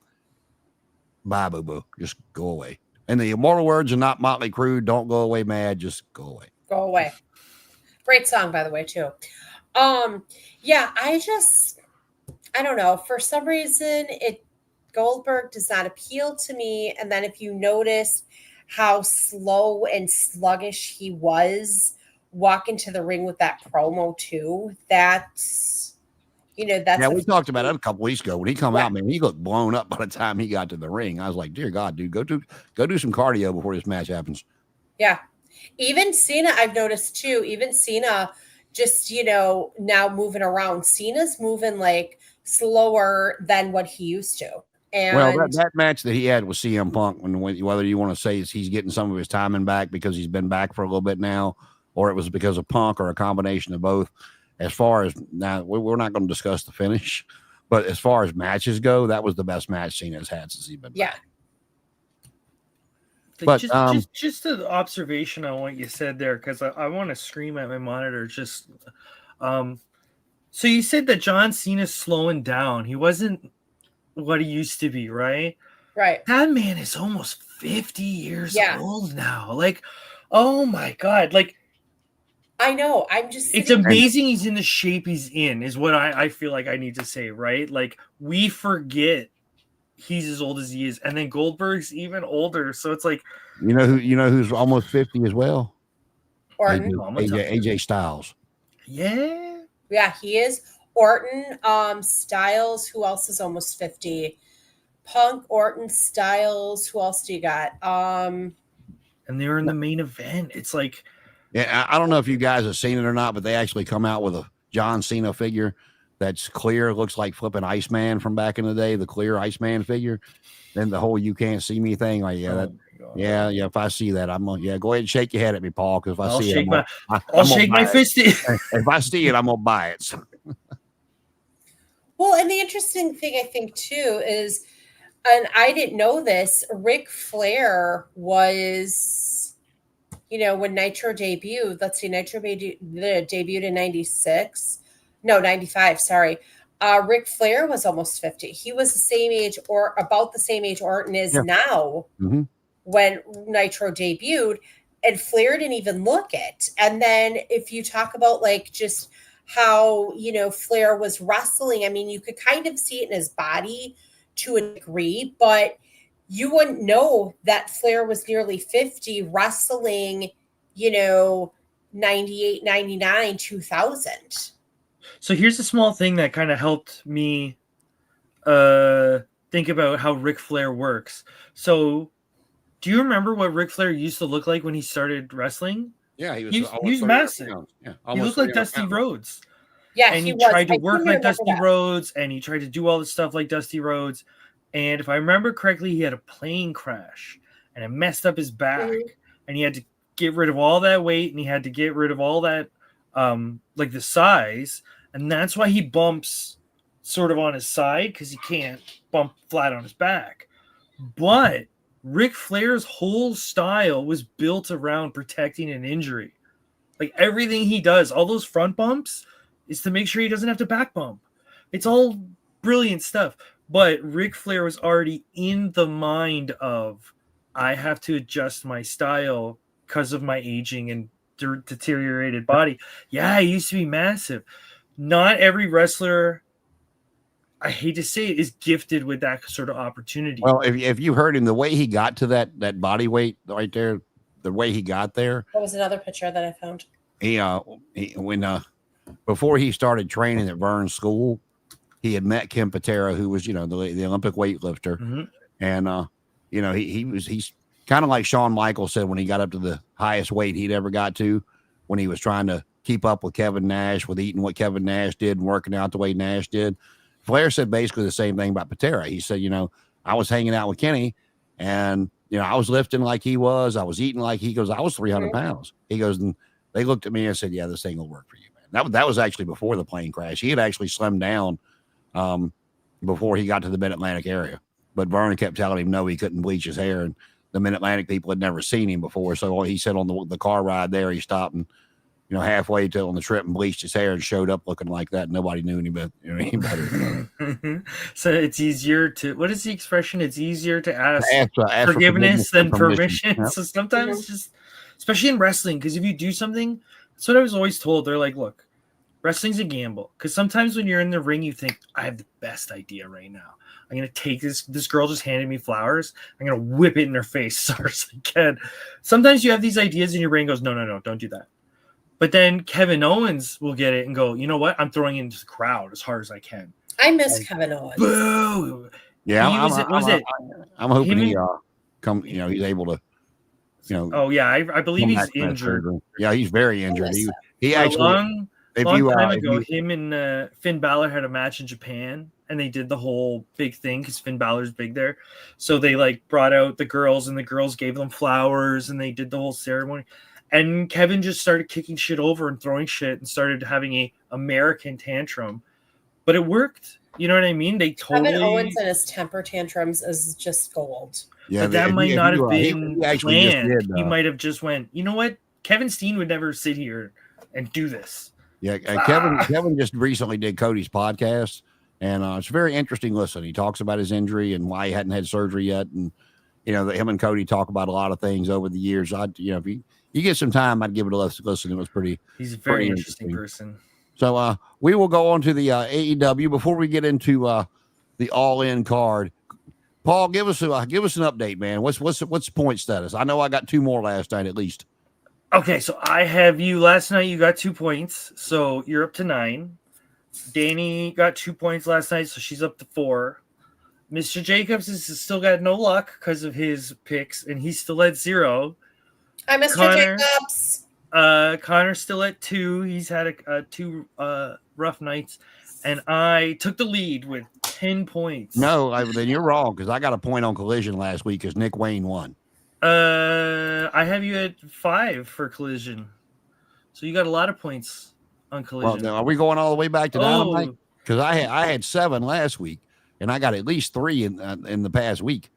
Bye, boo-boo. Just go away. And the immortal words are not Motley Crue. Don't go away mad. Just go away.
Go away. Great song, by the way, too. Yeah, I don't know. For some reason, Goldberg does not appeal to me. And then if you notice how slow and sluggish he was walking to the ring with that promo too, that's
Yeah, we talked about it a couple weeks ago when he come out, man. He looked blown up by the time he got to the ring. I was like, dear God, dude, go do some cardio before this match happens.
Yeah. Even Cena, I've noticed too, even Cena just, now moving around. Cena's moving like slower than what he used to. And
well, that match that he had with CM Punk, whether you want to say he's getting some of his timing back because he's been back for a little bit now, or it was because of Punk, or a combination of both. As far as now, we're not going to discuss the finish, but as far as matches go, that was the best match Cena's had since he's been back.
But just an observation on what you said there, because I want to scream at my monitor. So you said that John Cena's slowing down. He wasn't what he used to be, right?
Right.
That man is almost 50 years old now. Like, oh my God. Like,
I know.
It's amazing he's in the shape he's in, is what I feel like I need to say, right? Like, we forget he's as old as he is, and then Goldberg's even older. So it's like,
who's almost 50 as well?
Orton.
AJ Styles.
Yeah,
he is. Orton, Styles. Who else is almost 50? Punk, Orton, Styles. Who else do you got?
And they're in the main event. It's like,
yeah, I don't know if you guys have seen it or not, but they actually come out with a John Cena figure that's clear. Looks like flipping Iceman from back in the day, the clear Iceman figure. Then the whole "you can't see me" thing. Like, yeah. If I see that, I'm gonna go ahead and shake your head at me, Paul. Because if I see it,
I'll shake my fist.
If I see it, I'm gonna buy it.
Well, and the interesting thing I think too is, and I didn't know this, Ric Flair was, when Nitro debuted. Let's see, Nitro debuted in 95. Sorry. Ric Flair was almost 50. He was the same age, or about the same age Orton is now when Nitro debuted, and Flair didn't even look it. And then if you talk about like just how, Flair was wrestling, I mean, you could kind of see it in his body to a degree, but you wouldn't know that Flair was nearly 50 wrestling, 98, 99, 2000.
So here's a small thing that kind of helped me think about how Ric Flair works. So do you remember what Ric Flair used to look like when he started wrestling?
Yeah, he
was massive.
Yeah,
he looked like Dusty Rhodes.
Yeah,
and he tried to work like Dusty Rhodes, and he tried to do all the stuff like Dusty Rhodes. And if I remember correctly, he had a plane crash, and it messed up his back, and he had to get rid of all that weight, and he had to get rid of all that, like the size, and that's why he bumps sort of on his side, because he can't bump flat on his back. But Ric Flair's whole style was built around protecting an injury. Like everything he does, all those front bumps, is to make sure he doesn't have to back bump. It's all brilliant stuff. But Ric Flair was already in the mind of, I have to adjust my style because of my aging and deteriorated body. Yeah, he used to be massive. Not every wrestler, I hate to say it, is gifted with that sort of opportunity.
Well, if you heard him, the way he got to that body weight right there, the way he got there.
What was another picture that I found?
Before he started training at Vern's school, he had met Ken Patera, who was, the Olympic weightlifter. And, he's kind of like Shawn Michaels said when he got up to the highest weight he'd ever got to, when he was trying to keep up with Kevin Nash, with eating what Kevin Nash did and working out the way Nash did. Flair said basically the same thing about Patera. He said, I was hanging out with Kenny and, I was lifting like he was. I was eating like he goes, I was 300 pounds. He goes, and they looked at me and said, yeah, this thing will work for you, man. That was actually before the plane crash. He had actually slimmed down before he got to the Mid-Atlantic area. But Vern kept telling him, no, he couldn't bleach his hair. And the Mid-Atlantic people had never seen him before. So he said on the car ride there, he stopped and, halfway on the trip and bleached his hair and showed up looking like that. Nobody knew any better.
So it's easier to, what is the expression? It's easier to ask forgiveness than permission. Yep. So sometimes just, especially in wrestling, because if you do something, that's what I was always told. They're like, look, wrestling's a gamble. Because sometimes when you're in the ring, you think, I have the best idea right now. I'm going to take this girl just handed me flowers. I'm going to whip it in her face as hard as I can. Sometimes you have these ideas and your brain goes, no, don't do that. But then Kevin Owens will get it and go, you know what? I'm throwing it into the crowd as hard as I can.
I miss Kevin Owens.
Boo!
Yeah, I'm hoping he he's able to,
Oh yeah, I believe he's injured.
Yeah, he's very injured. He
Well,
actually
long time ago, him and Finn Balor had a match in Japan, and they did the whole big thing because Finn Balor's big there. So they like brought out the girls, and the girls gave them flowers, and they did the whole ceremony. And Kevin just started kicking shit over and throwing shit, and started having a American tantrum. But it worked. You know what I mean? They totally.
Kevin Owens and his temper tantrums is just gold.
Yeah, but that might not have been planned. He might have just went, you know what? Kevin Steen would never sit here and do this.
Yeah, Kevin just recently did Cody's podcast, and it's a very interesting listen. He talks about his injury and why he hadn't had surgery yet, and him and Cody talk about a lot of things over the years. If you get some time, I'd give it a listen. It was pretty.
He's a very interesting person.
So we will go on to the AEW before we get into the All In card. Paul, give us an update, man. What's the point status? I know I got 2 more last night at least.
Okay, so I have you last night. You got 2 points, so you're up to 9. Danny got 2 points last night, so she's up to 4. Mr. Jacobs has still got no luck because of his picks, and he's still at 0.
Hi, Mr. Jacobs.
Connor's still at 2. He's had 2 rough nights, and I took the lead with 10 points.
No, then you're wrong because I got a point on Collision last week because Nick Wayne won.
I have you at 5 for Collision, so you got a lot of points on Collision.
Well, are we going all the way back to Dynamite? Because I had 7 last week, and I got at least 3 in the past week.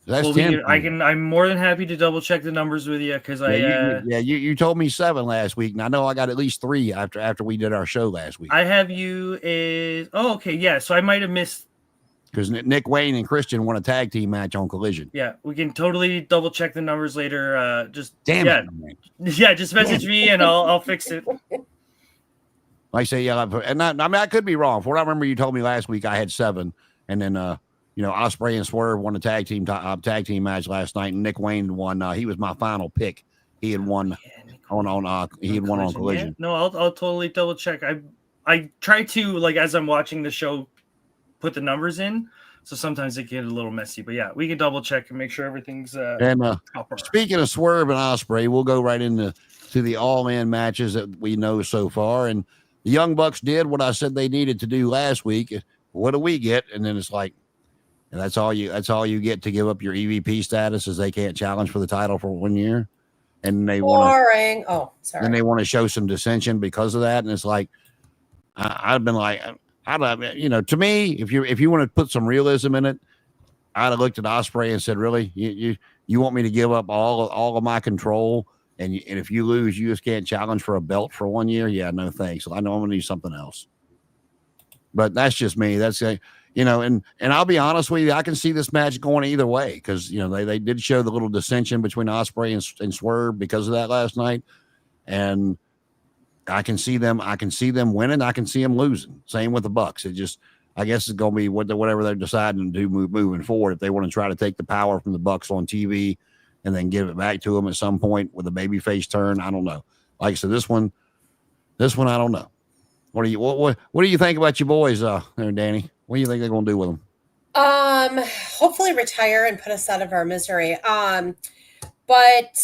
That's 10.
I'm more than happy to double check the numbers with you because
you told me 7 last week, and I know I got at least 3 after we did our show last week.
I have you is so I might have missed
because Nick Wayne and Christian won a tag team match on Collision.
Yeah, we can totally double check the numbers later. Just just message me and I'll fix it.
Like I say, I could be wrong. For what I remember, you told me last week I had 7, and then Ospreay and Swerve won a tag team match last night, and Nick Wayne won. He was my final pick. He had won on Collision.
Yeah. No, I'll totally double check. I try to, like, as I'm watching the show, put the numbers in, so sometimes it get a little messy. But yeah, we can double check and make sure everything's.
Speaking of Swerve and Ospreay, we'll go right into the all-in matches that we know so far, and the Young Bucks did what I said they needed to do last week. What do we get? And then it's like. And that's all you get to give up your EVP status is they can't challenge for the title for 1 year. And they
boring. Oh, sorry.
Then they want to show some dissension because of that. And it's like, I've been like, to me, if you want to put some realism in it, I'd have looked at Ospreay and said, really, you want me to give up all of my control? And if you lose, you just can't challenge for a belt for 1 year. Yeah, no thanks. So I know I'm going to do something else. But that's just me. That's and I'll be honest with you, I can see this match going either way because they did show the little dissension between Ospreay and Swerve because of that last night, and I can see them winning. I can see them losing. Same with the Bucks. I guess it's going to be whatever they're deciding to do moving forward. If they want to try to take the power from the Bucks on TV and then give it back to them at some point with a babyface turn, I don't know. Like I said, this one, I don't know. What do you think about your boys there, Danny? What do you think they're going to do with them?
Hopefully retire and put us out of our misery. But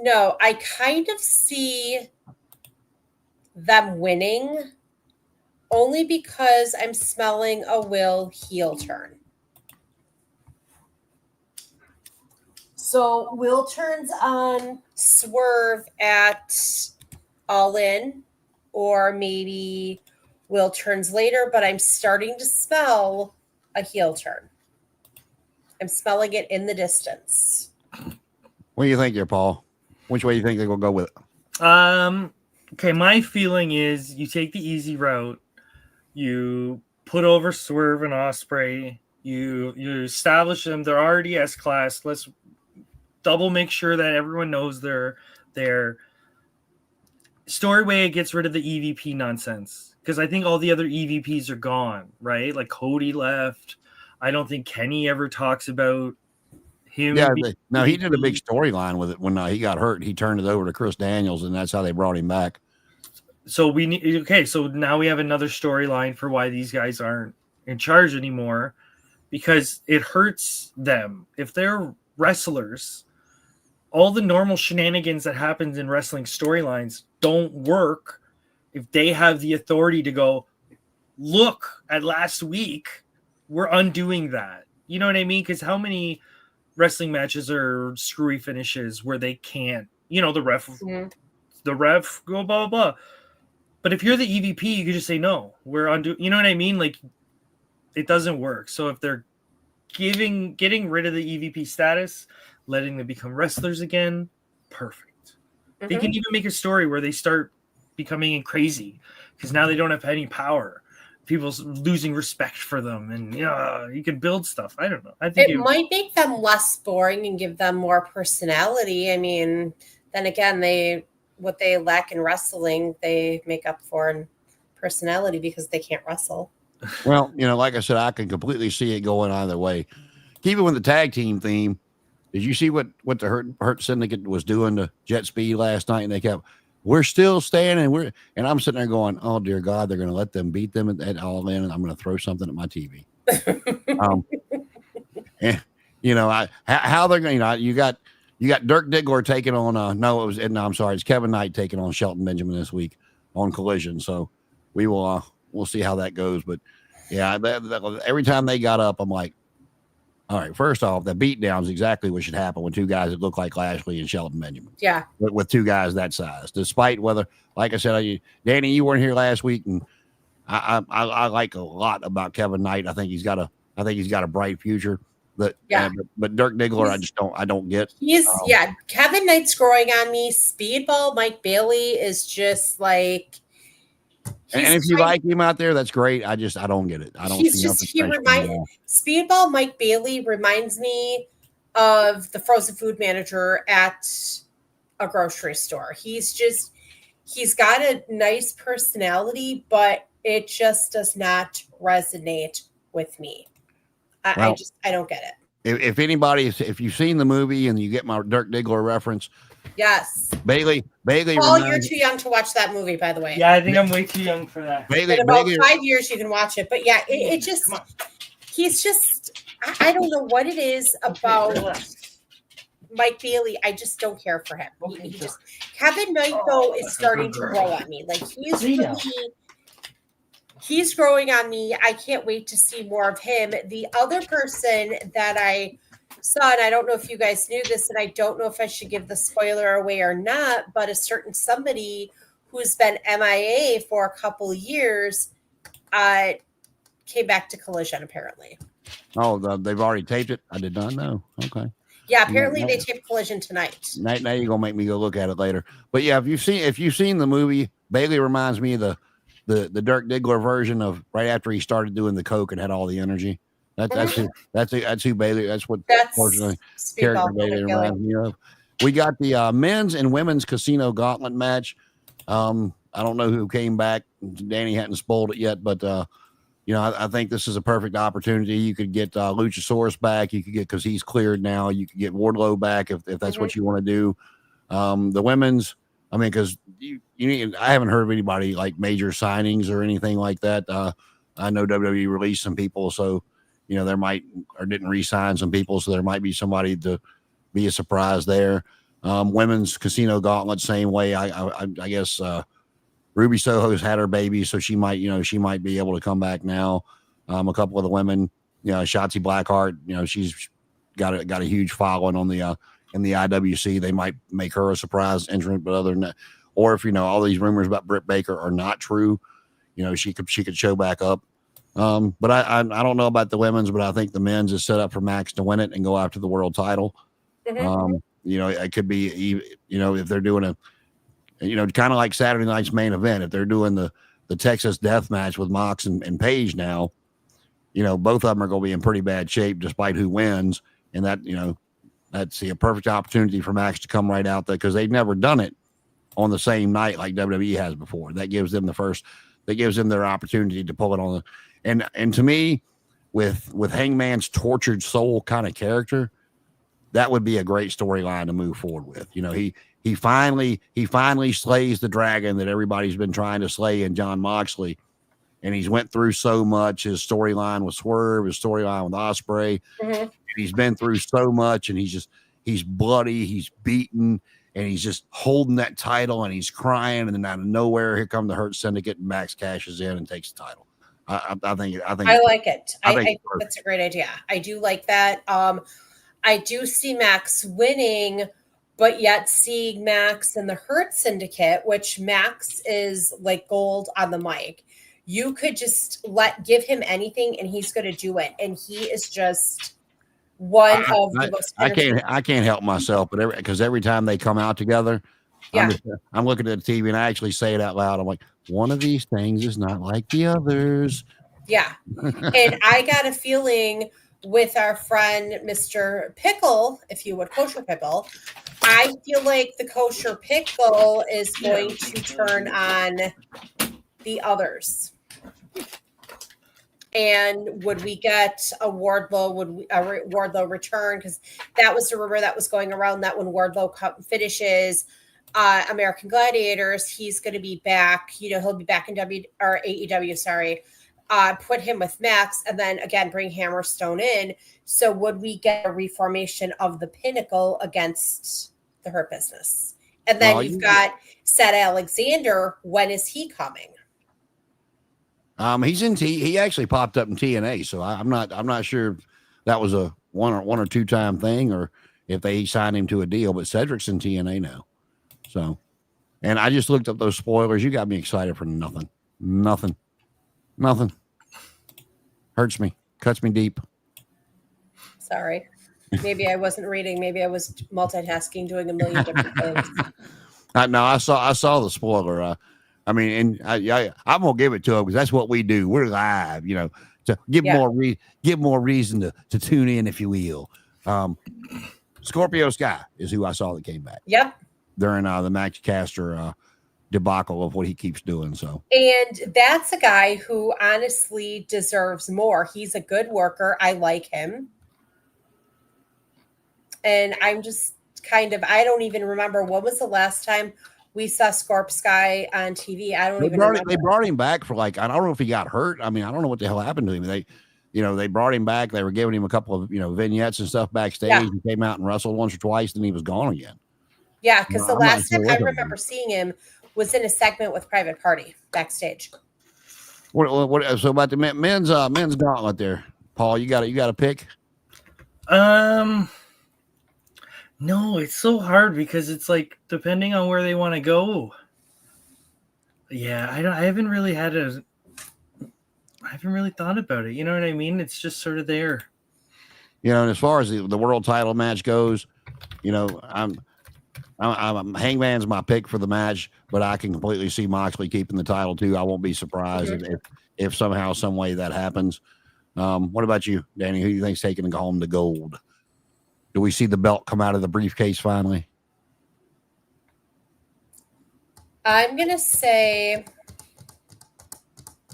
no, I kind of see them winning only because I'm smelling a Will heel turn. So Will turns on Swerve at All In, or maybe Will turns later, but I'm starting to smell a heel turn. I'm smelling it in the distance.
What do you think here, Paul? Which way do you think they're going to go with it?
Okay, my feeling is you take the easy route. You put over Swerve and Ospreay. You establish them. They're already S-class. Let's double make sure that everyone knows they're Storyway gets rid of the EVP nonsense because I think all the other EVPs are gone, right? Like Cody left. I don't think Kenny ever talks about him.
Yeah, no, he did a big storyline with it when he got hurt. He turned it over to Chris Daniels, and that's how they brought him back.
So we need so now we have another storyline for why these guys aren't in charge anymore, because it hurts them if they're wrestlers. All the normal shenanigans that happens in wrestling storylines don't work if they have the authority to go, look at last week, we're undoing that. You know what I mean? Because how many wrestling matches are screwy finishes where they can't, the ref go blah, blah, blah. But if you're the EVP, you could just say, no, we're undo. You know what I mean? Like, it doesn't work. So if they're getting rid of the EVP status, letting them become wrestlers again, perfect. They can even make a story where they start becoming crazy because now they don't have any power. People's losing respect for them, and you can build stuff. I don't know. I think
it might make them less boring and give them more personality. I mean, then again, what they lack in wrestling, they make up for in personality because they can't wrestle.
Well, like I said, I can completely see it going either way. Keeping with the tag team theme, did you see what the Hurt Syndicate was doing to Jet Speed last night? And they kept, we're still standing. And I'm sitting there going, oh dear God, they're going to let them beat them at All In, and I'm going to throw something at my TV. And how they're going. You got Dirk Diggler taking on. It's Kevin Knight taking on Shelton Benjamin this week on Collision. So we will we'll see how that goes. But yeah, every time they got up, I'm like, all right, first off, the beatdown is exactly what should happen with two guys that look like Lashley and Shelton Benjamin.
Yeah.
With two guys that size, despite whether, like I said, Danny, you weren't here last week, and I like a lot about Kevin Knight. I think he's got a bright future. But Dirk Diggler, I don't get.
Kevin Knight's growing on me. Speedball Mike Bailey is just like.
And if you like him out there, that's great. I don't get it. I don't.
Speedball Mike Bailey reminds me of the frozen food manager at a grocery store. He's got a nice personality, but it just does not resonate with me. I don't get it.
If you've seen the movie and you get my Dirk Diggler reference,
yes,
Bailey.
Paul, you're too young to watch that movie, by the way.
Yeah, I think I'm way too young for that.
In about 5 years, you can watch it. But yeah, he's just, I don't know what it is about Mike Bailey. I just don't care for him. Kevin Knight though is starting to grow on me. Like he's growing on me. I can't wait to see more of him. The other person that I saw, and I don't know if you guys knew this, and I don't know if I should give the spoiler away or not, but a certain somebody who's been MIA for a couple years came back to Collision, apparently.
Oh, they've already taped it? I did not know. Okay.
Yeah, apparently they taped Collision tonight.
Now you're gonna make me go look at it later. But yeah, if you've seen the movie, Bailey reminds me of the Dirk Diggler version of right after he started doing the coke and had all the energy. That's who Bailey. That's fortunately character Bailey reminds me of. We got the men's and women's casino gauntlet match. I don't know who came back. Danny hadn't spoiled it yet, but I think this is a perfect opportunity. You could get Luchasaurus back. You could get, because he's cleared now. You could get Wardlow back if that's what you want to do. The women's, I mean, because I haven't heard of anybody like major signings or anything like that. I know WWE released some people, so there might, or didn't re-sign some people, so there might be somebody to be a surprise there. Women's casino gauntlet, same way. I guess Ruby Soho's had her baby, so she might be able to come back now. A couple of the women, Shotzi Blackheart, she's got a huge following on the in the IWC. They might make her a surprise entrant, but other than that, or if all these rumors about Britt Baker are not true, she could show back up. But I don't know about the women's, but I think the men's is set up for Max to win it and go after the world title. It could be, if they're doing kind of like Saturday night's main event, if they're doing the Texas death match with Mox and Paige now, both of them are going to be in pretty bad shape despite who wins. And that, that's a perfect opportunity for Max to come right out there, because they've never done it on the same night like WWE has before. That gives them their opportunity to pull it on. And to me, with Hangman's tortured soul kind of character, that would be a great storyline to move forward with. You know, he finally slays the dragon that everybody's been trying to slay in Jon Moxley. And he's went through so much. His storyline with Swerve, his storyline with Ospreay.
Mhm.
He's been through so much, and he's bloody, he's beaten, and he's just holding that title, and he's crying. And then out of nowhere, here come the Hurt Syndicate, and Max cashes in and takes the title. I think
I like it. I think
perfect.
that's a great idea. I do like that. I do see Max winning, but yet seeing Max in the Hurt Syndicate, which Max is like gold on the mic. You could just give him anything and he's going to do it. And he is just one of the most.
I can't help myself, but because every time they come out together,
Yeah.
I'm looking at the TV and I actually say it out loud. I'm like, one of these things is not like the others.
Yeah. And I got a feeling with our friend, Mr. Pickle, if you would, Kosher Pickle, I feel like the Kosher Pickle is going to turn on the others. And would we get a Wardlow? Would we, a Wardlow return? Because that was the rumor that was going around that when Wardlow finishes American Gladiators, he's going to be back. You know, he'll be back in AEW. Sorry, put him with Max, and then again bring Hammerstone in. So would we get a reformation of the Pinnacle against the Hurt Business? And then you've got Seth Alexander. When is he coming?
He's in he actually popped up in TNA, so I'm not sure if that was a one or two time thing or if they signed him to a deal, but Cedric's in TNA now. So, and I just looked up those spoilers. You got me excited for nothing. Hurts me, cuts me deep.
Sorry. Maybe I wasn't reading. Maybe I was multitasking, doing a million different things.
No, I saw the spoiler. I mean, and I'm gonna give it to him because that's what we do. We're live, you know, to give more reason to tune in, if you will. Scorpio Sky is who I saw that came back.
Yep.
During the Max Caster debacle of what he keeps doing. So,
and that's a guy who honestly deserves more. He's a good worker. I like him. And I'm just I don't even remember when was the last time we saw Scorp Sky on TV. I don't even remember.
They brought him back for I don't know if he got hurt. I mean, I don't know what the hell happened to him. They brought him back. They were giving him a couple of, vignettes and stuff backstage. Yeah. He came out and wrestled once or twice, then he was gone again.
Yeah, because the last time I remember seeing him was in a segment with Private Party backstage.
What so about the men's gauntlet there, Paul? You got a pick?
No, it's so hard because it's like depending on where they want to go. Yeah, I haven't really thought about it. You know what I mean? It's just sort of there.
And as far as the world title match goes, I'm Hangman's my pick for the match, but I can completely see Moxley keeping the title too. I won't be surprised if somehow, some way that happens. What about you, Danny? Who do you think's taking home the gold? Do we see the belt come out of the briefcase finally?
I'm going to say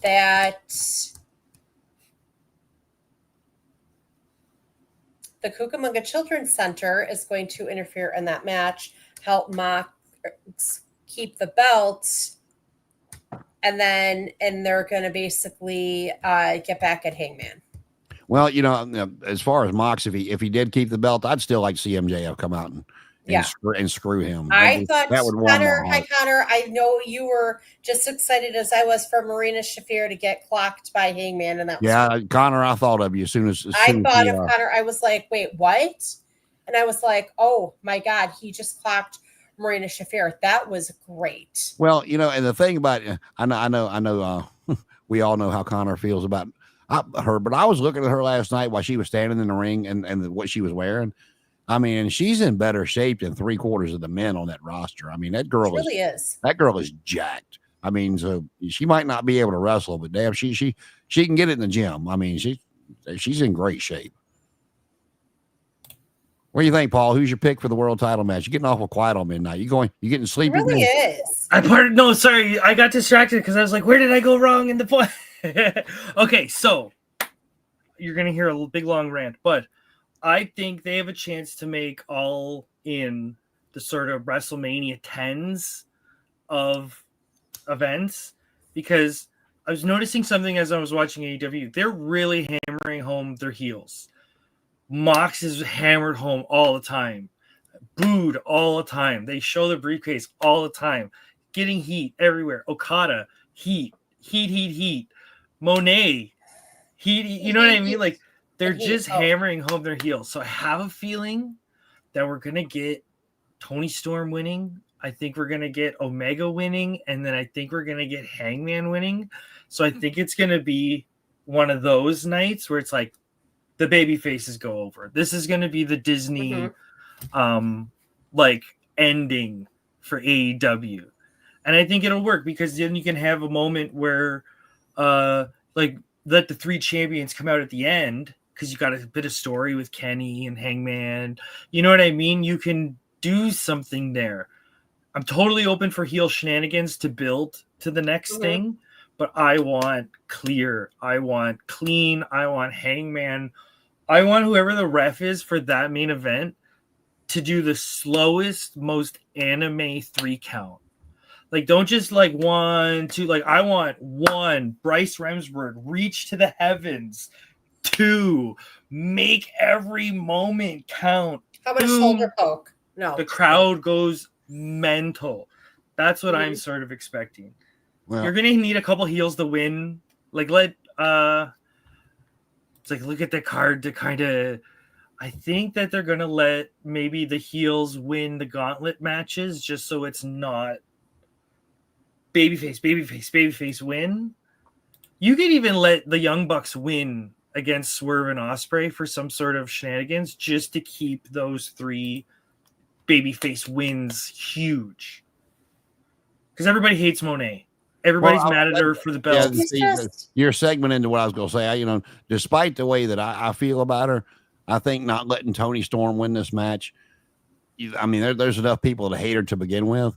that the Cucamonga Children's Center is going to interfere in that match, help Mox keep the belt, and they're going to basically get back at Hangman.
Well, as far as Mox, if he did keep the belt, I'd still like to see MJF come out and screw him.
I thought that would Connor. Hi, Connor. I know you were just excited as I was for Marina Shafir to get clocked by Hangman, and that was
Connor. I thought of you as soon as
I thought of Connor. I was like, wait, what? And I was like, oh my God, he just clocked Marina Shafir. That was great.
Well, and the thing about I know we all know how Connor feels about her, but I was looking at her last night while she was standing in the ring and what she was wearing. I mean, she's in better shape than 3/4 of the men on that roster. I mean, that girl
really is.
That girl is jacked. I mean, so she might not be able to wrestle, but damn, she can get it in the gym. I mean, she's in great shape. What do you think, Paul? Who's your pick for the world title match? You're getting awful quiet on midnight. You getting
It
sleepy?
really
man?
is.
No, sorry, I got distracted because I was like, where did I go wrong in the point? Okay, so you're gonna hear a big long rant, but I think they have a chance to make All In the sort of WrestleMania 10s of events, because I was noticing something as I was watching AEW. They're really hammering home their heels. Mox is hammered home all the time, booed all the time. They show the briefcase all the time, getting heat everywhere. Okada, heat. Monet, heat. You know what I mean? Like, they're just hammering home their heels. So I have a feeling that we're gonna get Tony Storm winning. I think we're gonna get Omega winning, and then I think we're gonna get Hangman winning. So I think it's gonna be one of those nights where it's like the baby faces go over. This is gonna be the Disney like ending for AEW. And I think it'll work because then you can have a moment where like let the three champions come out at the end, because you got a bit of story with Kenny and Hangman. You know what I mean? You can do something there. I'm totally open for heel shenanigans to build to the next thing, but I want clear. I want clean. I want Hangman. I want whoever the ref is for that main event to do the slowest, most anime 3 count. Like, don't just like 1, 2. Like, I want 1, Bryce Remsburg, reach to the heavens. 2, make every moment count.
How about a shoulder poke? No.
The crowd goes mental. That's what I'm sort of expecting. Well, you're gonna need a couple heels to win. Like, it's like, look at the card to kind of. I think that they're gonna let maybe the heels win the gauntlet matches, just so it's not babyface win. You could even let the Young Bucks win against Swerve and Ospreay for some sort of shenanigans, just to keep those 3 babyface wins huge. Because everybody hates Monet. Everybody's mad at her for the belt.
Yeah, your segment into what I was going to say. Despite the way that I feel about her, I think not letting Tony Storm win this match. There's enough people that hate her to begin with.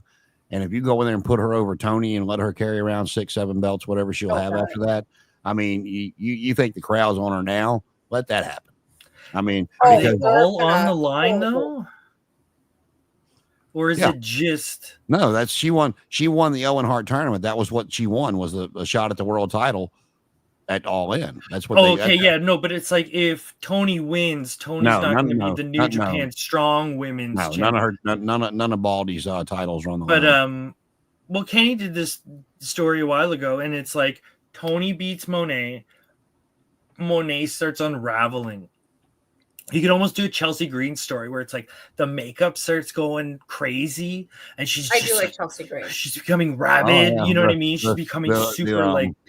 And if you go in there and put her over Tony and let her carry around 6, 7 belts, whatever she'll have after that, you think the crowd's on her now? Let that happen.
Are they all on the line though? Or is it just
no? That's she won the Owen Hart tournament. That was what she won, was a shot at the world title at All In. That's what.
But it's like, if Tony wins, Tony's not going to be the New Japan Strong Women's.
No, none of Baldy's titles are on the
line. But Kenny did this story a while ago, and it's like Tony beats Monet. Monet starts unraveling. You could almost do a Chelsea Green story where it's like the makeup starts going crazy, and I do like
Chelsea Green.
She's becoming rabid. You know what I mean? She's becoming super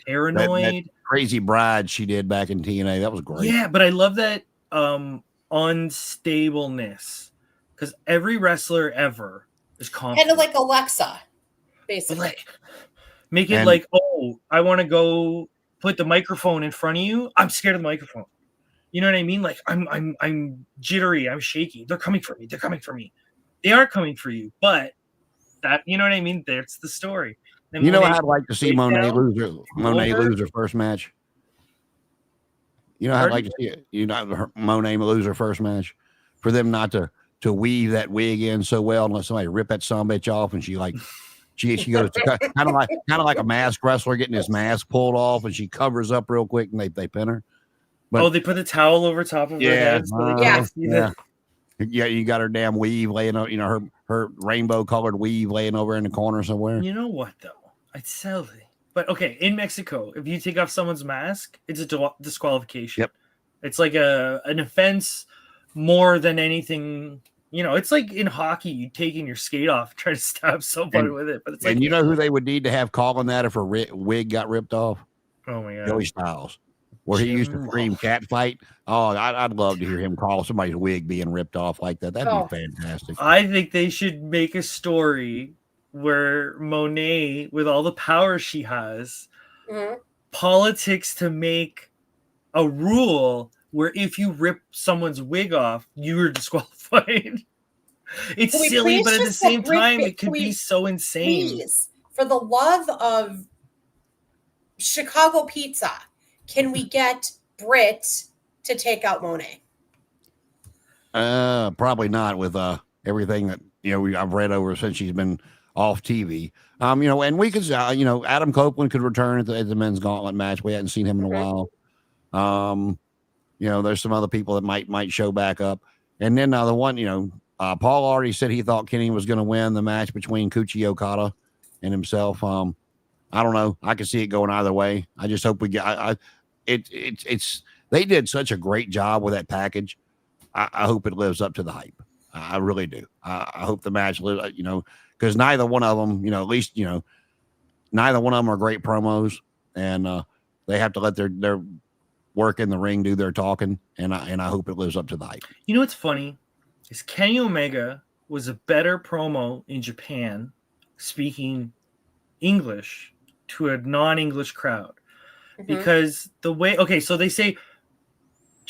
paranoid.
That crazy bride she did back in TNA. That was great.
Yeah, but I love that unstableness, because every wrestler ever is confident.
Kind of like Alexa, basically.
Make it I want to go put the microphone in front of you. I'm scared of the microphone. You know what I mean? Like, I'm jittery. I'm shaky. They're coming for me. They are coming for you. But that, you know what I mean? That's the story.
Then I'd like to see Monet lose her first match. I'd like to see it. Monet lose her first match, for them not to weave that wig in so well and let somebody rip that sumbitch off, and she goes to kind of like a mask wrestler getting his mask pulled off, and she covers up real quick and they pin her.
But, they put a towel over top of her head.
Yeah, you got her damn weave laying over, her rainbow colored weave laying over in the corner somewhere.
You know what though? I'd sell it. But okay, in Mexico, if you take off someone's mask, it's a disqualification.
Yep.
It's like an offense more than anything. It's like in hockey, you taking your skate off, try to stab somebody with it. But it's
you know who they would need to have calling that if her wig got ripped off?
Oh my God,
Joey Styles. Where he used to scream cat fight. Oh, I'd love to hear him call somebody's wig being ripped off like that. That'd be fantastic.
I think they should make a story where Monet, with all the power she has, politics to make a rule where if you rip someone's wig off, you are disqualified. fight. It's
Can we
silly,
please
but at the
just
same
bring-
time, it
can
could
we
be so insane.
Please, for the love of Chicago pizza, can we get Britt to take out Monet?
Probably not with everything that I've read over since she's been off TV. And we could Adam Copeland could return at the men's gauntlet match. We hadn't seen him in a while. There's some other people that might show back up. And then the one, Paul already said he thought Kenny was going to win the match between Kuchi Okada and himself. I don't know. I can see it going either way. I just hope we get. It's they did such a great job with that package. I hope it lives up to the hype. I really do. I hope the match lives. Because neither one of them, at least neither one of them are great promos, and they have to let their work in the ring do their talking, and I hope it lives up to the hype.
You know what's funny is Kenny Omega was a better promo in Japan speaking English to a non-English crowd because the way so they say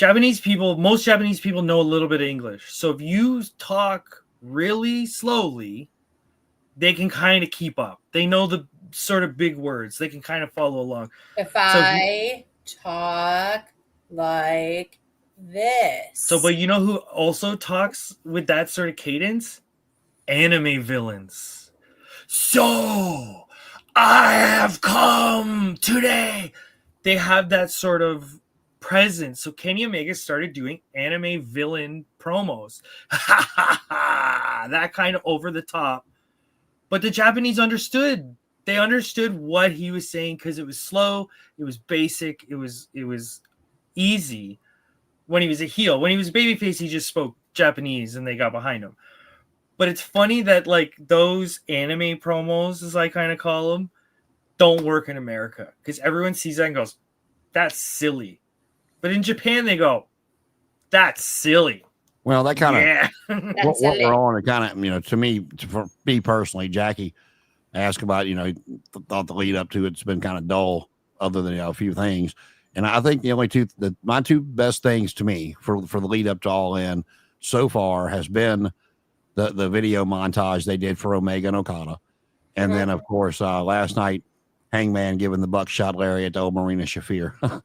most Japanese people know a little bit of English, so if you talk really slowly they can kind of keep up. They know the sort of big words, they can kind of follow along.
If I talk like this,
but you know who also talks with that sort of cadence? Anime villains. So I have come today. They have that sort of presence. So Kenny Omega started doing anime villain promos. That kind of over the top. But the Japanese understood. They understood what he was saying because it was slow, it was basic, it was easy. When he was a heel, when he was a babyface, he just spoke Japanese and they got behind him. But it's funny that like those anime promos, as I kind of call them, don't work in America because everyone sees that and goes, "That's silly." But in Japan, they go, "That's silly."
Well, that kind of
That's
what
silly.
we're on. It kind of to me, for me personally, Jackie asked about thought the lead up to it's been kind of dull, other than a few things. And I think the only my two best things to me for the lead up to All In so far has been the video montage they did for Omega and Okada. And then, of course, last night, Hangman giving the buckshot lariat to old Marina Shafir,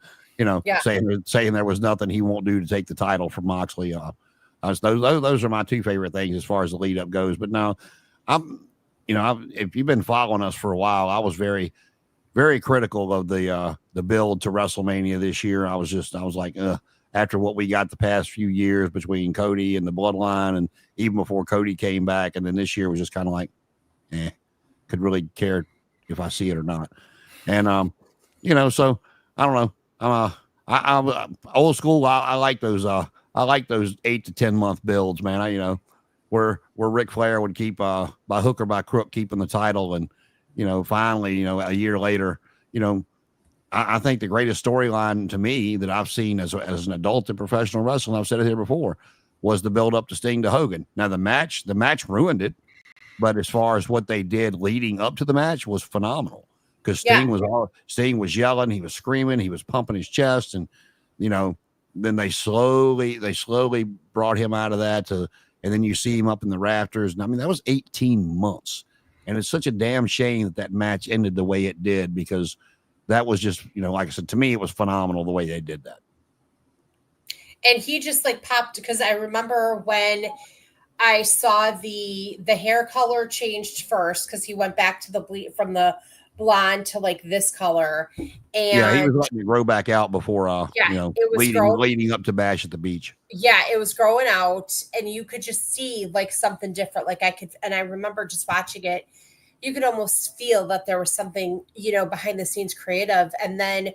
saying there was nothing he won't do to take the title from Moxley. Those are my two favorite things as far as the lead up goes. But now, if you've been following us for a while, I was very, very critical of the build to WrestleMania this year. I was like, after what we got the past few years between Cody and the Bloodline, and even before Cody came back, and then this year was just kind of like, could really care if I see it or not. And so I don't know. I'm old school. I like those. I like those 8 to 10 month builds, man. Where Ric Flair would keep by hook or by crook keeping the title, and finally, a year later, I think the greatest storyline to me that I've seen as an adult in professional wrestling, I've said it here before, was the build up to Sting to Hogan. Now the match ruined it, but as far as what they did leading up to the match was phenomenal, because Sting was yelling, he was screaming, he was pumping his chest, and then they slowly brought him out of that and then you see him up in the rafters. And I mean, that was 18 months. And it's such a damn shame that match ended the way it did, because that was just, like I said, to me, it was phenomenal the way they did that.
And he just like popped, because I remember when I saw the hair color changed first, because he went back to from the blonde to like this color. And
he was letting it grow back out before
it was
leading up to Bash at the Beach.
Yeah, it was growing out, and you could just see like something different. Like I remember just watching it, you could almost feel that there was something, behind the scenes creative. And then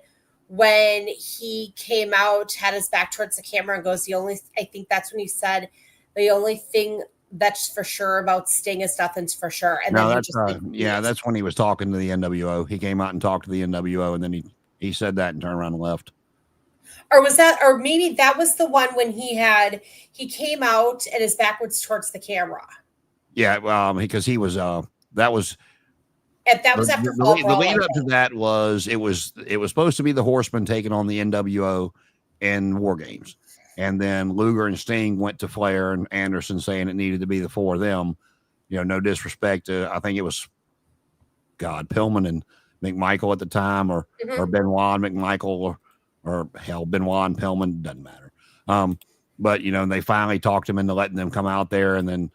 when he came out, had his back towards the camera and goes, I think that's when he said, the only thing that's for sure about Sting is nothing's for sure. And
no, that's when he was talking to the NWO. He came out and talked to the NWO, and then he said that and turned around and left.
Or was that, or maybe that was the one when he came out and his back was towards the camera.
Yeah, because he was that was
after
the lead up to that was it was supposed to be the Horsemen taking on the NWO in War Games, And then Luger and Sting went to Flair and Anderson, saying it needed to be the four of them. No disrespect to, I think it was Pillman and McMichael at the time, or Benoit and McMichael, or hell, Benoit and Pillman, doesn't matter. But they finally talked him into letting them come out there, and then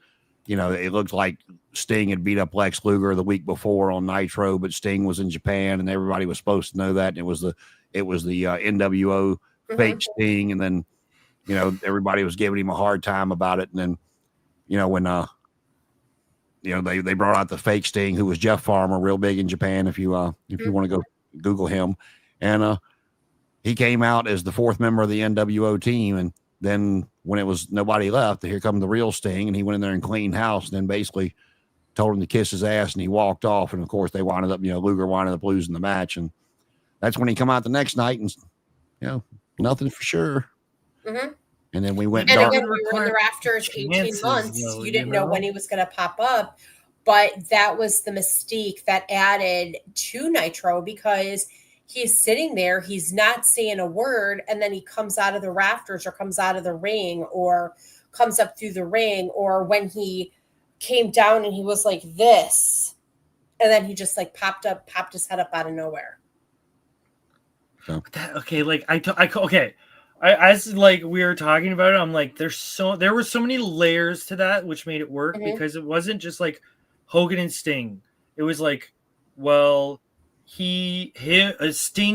it looked like Sting had beat up Lex Luger the week before on Nitro, but Sting was in Japan, and everybody was supposed to know that. And it was the NWO fake Sting, and then everybody was giving him a hard time about it, and then when they brought out the fake Sting, who was Jeff Farmer, real big in Japan. If you want to go Google him, and he came out as the fourth member of the NWO team, and then when it was nobody left, here come the real Sting, and he went in there and cleaned house, and then basically told him to kiss his ass, and he walked off. And of course, they winded up, Luger winded up losing the match, and that's when he come out the next night, and nothing for sure. And then we went.
And
dark.
again, we were in the rafters 18 months. You didn't know when he was going to pop up, but that was the mystique that added to Nitro, because he's sitting there, he's not saying a word, and then he comes out of the rafters, or comes out of the ring, or comes up through the ring, or when he came down and he was like this, and then he just like popped his head up out of nowhere.
As like we were talking about it, I'm like, there were so many layers to that, which made it work, because it wasn't just like Hogan and Sting. It was like, well, Sting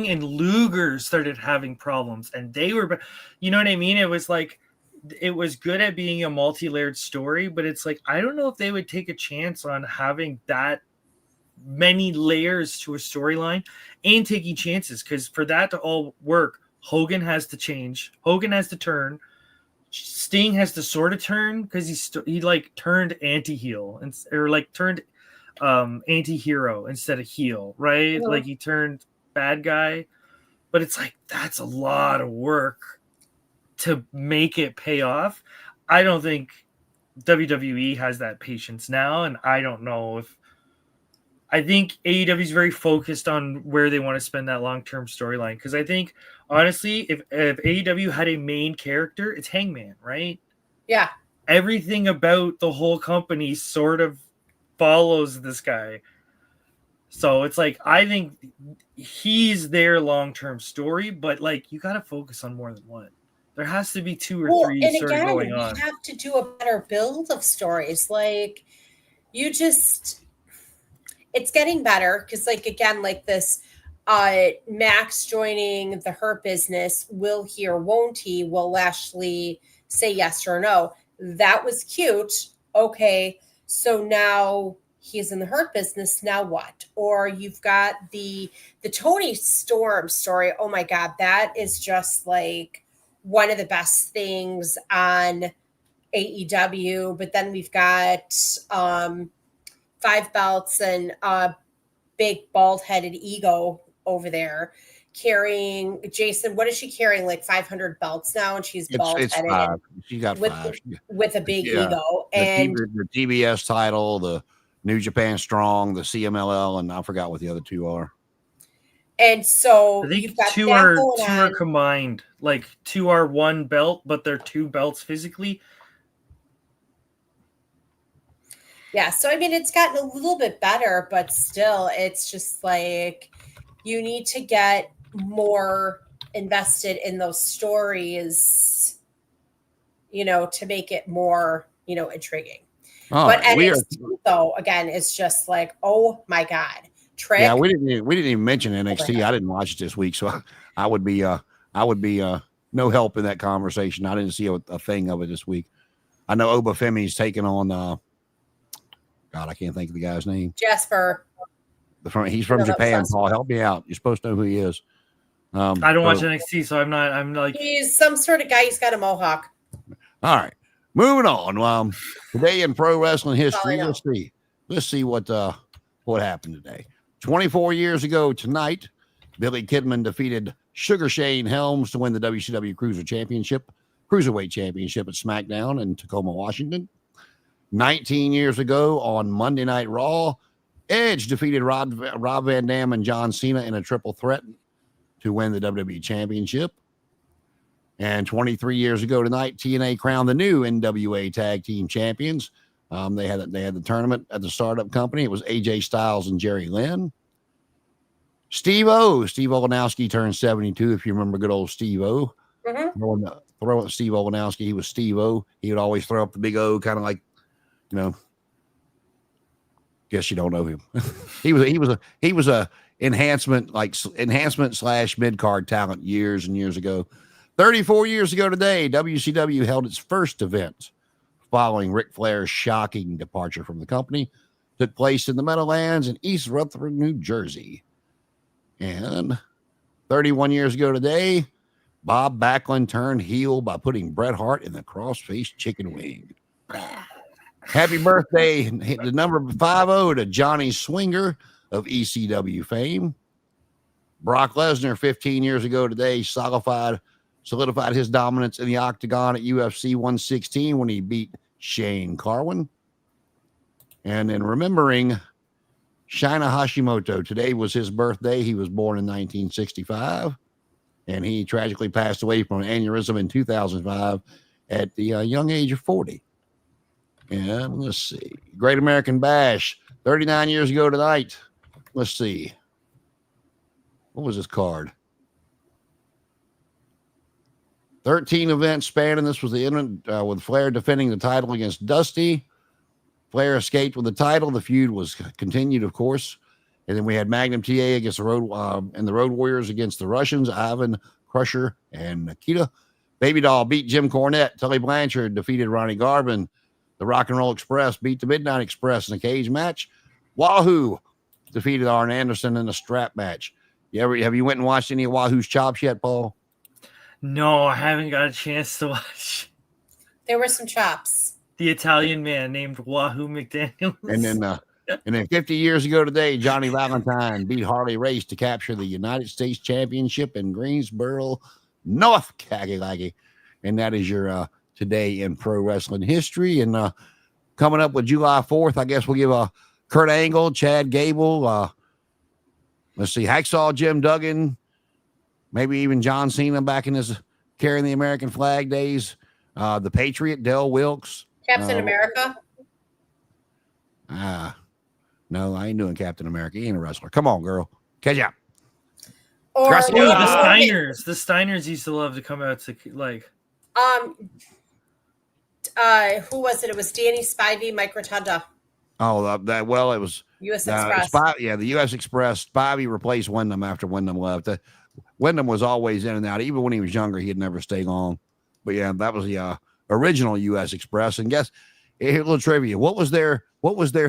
and Luger started having problems, and they were, you know what I mean? It was like, it was good at being a multi-layered story, but it's like, I don't know if they would take a chance on having that many layers to a storyline and taking chances, because for that to all work, Hogan has to change. Hogan has to turn. Sting has to sort of turn, because he like turned anti-heel, or like turned anti-hero instead of heel, right? Like he turned bad guy. But it's like, that's a lot of work to make it pay off. I don't think WWE has that patience now, and I don't know if. I think AEW is very focused on where they want to spend that long-term storyline, because I think, honestly, if AEW had a main character, it's Hangman, right?
Yeah.
Everything about the whole company sort of follows this guy. So it's like, I think he's their long-term story, but like, you got to focus on more than one. There has to be two or three sort of going on.
We have to do a better build of stories. Like, it's getting better, because like, again, like this Max joining the Hurt Business, will he or won't he? Will Lashley say yes or no? That was cute. Okay, so now he's in the Hurt Business. Now what? Or you've got the Tony Storm story. Oh my God, that is just like one of the best things on AEW. But then we've got 5 belts and big bald-headed ego over there carrying Jason. What is she carrying? Like 500 belts now, and she's bald-headed.
It's 5. She got 5
with a big ego. And
the TBS title, the New Japan Strong, the CMLL, and I forgot what the other two are.
And so
I think
you've got
two are combined. Like 2 are 1 belt, but they're 2 belts physically.
Yeah, so I mean, it's gotten a little bit better, but still, it's just like, you need to get more invested in those stories, to make it more, intriguing. But NXT, though, again, it's just like, oh my God, Trick.
Yeah, we didn't even mention NXT. I didn't watch it this week, so I would be no help in that conversation. I didn't see a thing of it this week. I know Obafemi's taking on. God, I can't think of the guy's name.
Jasper.
He's from Japan. Paul, help me out. You're supposed to know who he is.
I don't watch NXT, so I'm like,
he's some sort of guy. He's got a mohawk.
All right, moving on. Today in pro wrestling history, let's see what happened today. 24 years ago tonight, Billy Kidman defeated Sugar Shane Helms to win the WCW Cruiserweight Championship at SmackDown in Tacoma, Washington. 19 years ago on Monday Night Raw, Edge defeated Rob Van Dam and John Cena in a triple threat to win the WWE Championship. And 23 years ago tonight, TNA crowned the new NWA Tag Team Champions. They had the tournament at the startup company. It was AJ Styles and Jerry Lynn. Steve Olenowski turned 72. If you remember good old Steve O. Throwing Steve Olenowski, he was Steve O. He would always throw up the big O, kind of like, guess you don't know him. he was a enhancement / mid-card talent years and years ago. 34 years ago today, WCW held its first event following Ric Flair's shocking departure from the company. Took place in the Meadowlands in East Rutherford, New Jersey. And 31 years ago today, Bob Backlund turned heel by putting Bret Hart in the cross-faced chicken wing. Happy birthday, the number 50 to Johnny Swinger of ECW fame. Brock Lesnar, 15 years ago today, solidified his dominance in the octagon at UFC 116 when he beat Shane Carwin. And then remembering Shina Hashimoto, today was his birthday. He was born in 1965, and he tragically passed away from an aneurysm in 2005 at the young age of 40. And let's see, Great American Bash, 39 years ago tonight. Let's see. What was this card? 13 events spanning. This was the end with Flair defending the title against Dusty. Flair escaped with the title. The feud was continued, of course. And then we had Magnum TA against the Road Warriors against the Russians, Ivan, Crusher, and Nikita. Baby Doll beat Jim Cornette. Tully Blanchard defeated Ronnie Garvin. The Rock and Roll Express beat the Midnight Express in a cage match. Wahoo defeated Arn Anderson in a strap match. Have you went and watched any of Wahoo's chops yet, Paul?
No, I haven't got a chance to watch.
There were some chops.
The Italian man named Wahoo McDaniels.
And then 50 years ago today, Johnny Valentine beat Harley Race to capture the United States Championship in Greensboro, North Carolina. And that is your today in pro wrestling history. And coming up with July 4th, I guess we'll give Kurt Angle, Chad Gable, let's see, Hacksaw Jim Duggan, maybe even John Cena back in his carrying the American flag days. The Patriot, Del Wilkes.
Captain America?
No, I ain't doing Captain America. He ain't a wrestler. Come on, girl. Catch up.
Or
the Steiners. The Steiners used to love to come out to like.
Who was it? It was Danny Spivey, Mike Rotunda.
Oh, it was
U.S. Express.
The U.S. Express. Spivey replaced Wyndham after Wyndham left. Wyndham was always in and out. Even when he was younger, he'd never stay long. But yeah, that was the original U.S. Express. And guess, here, a little trivia. What was their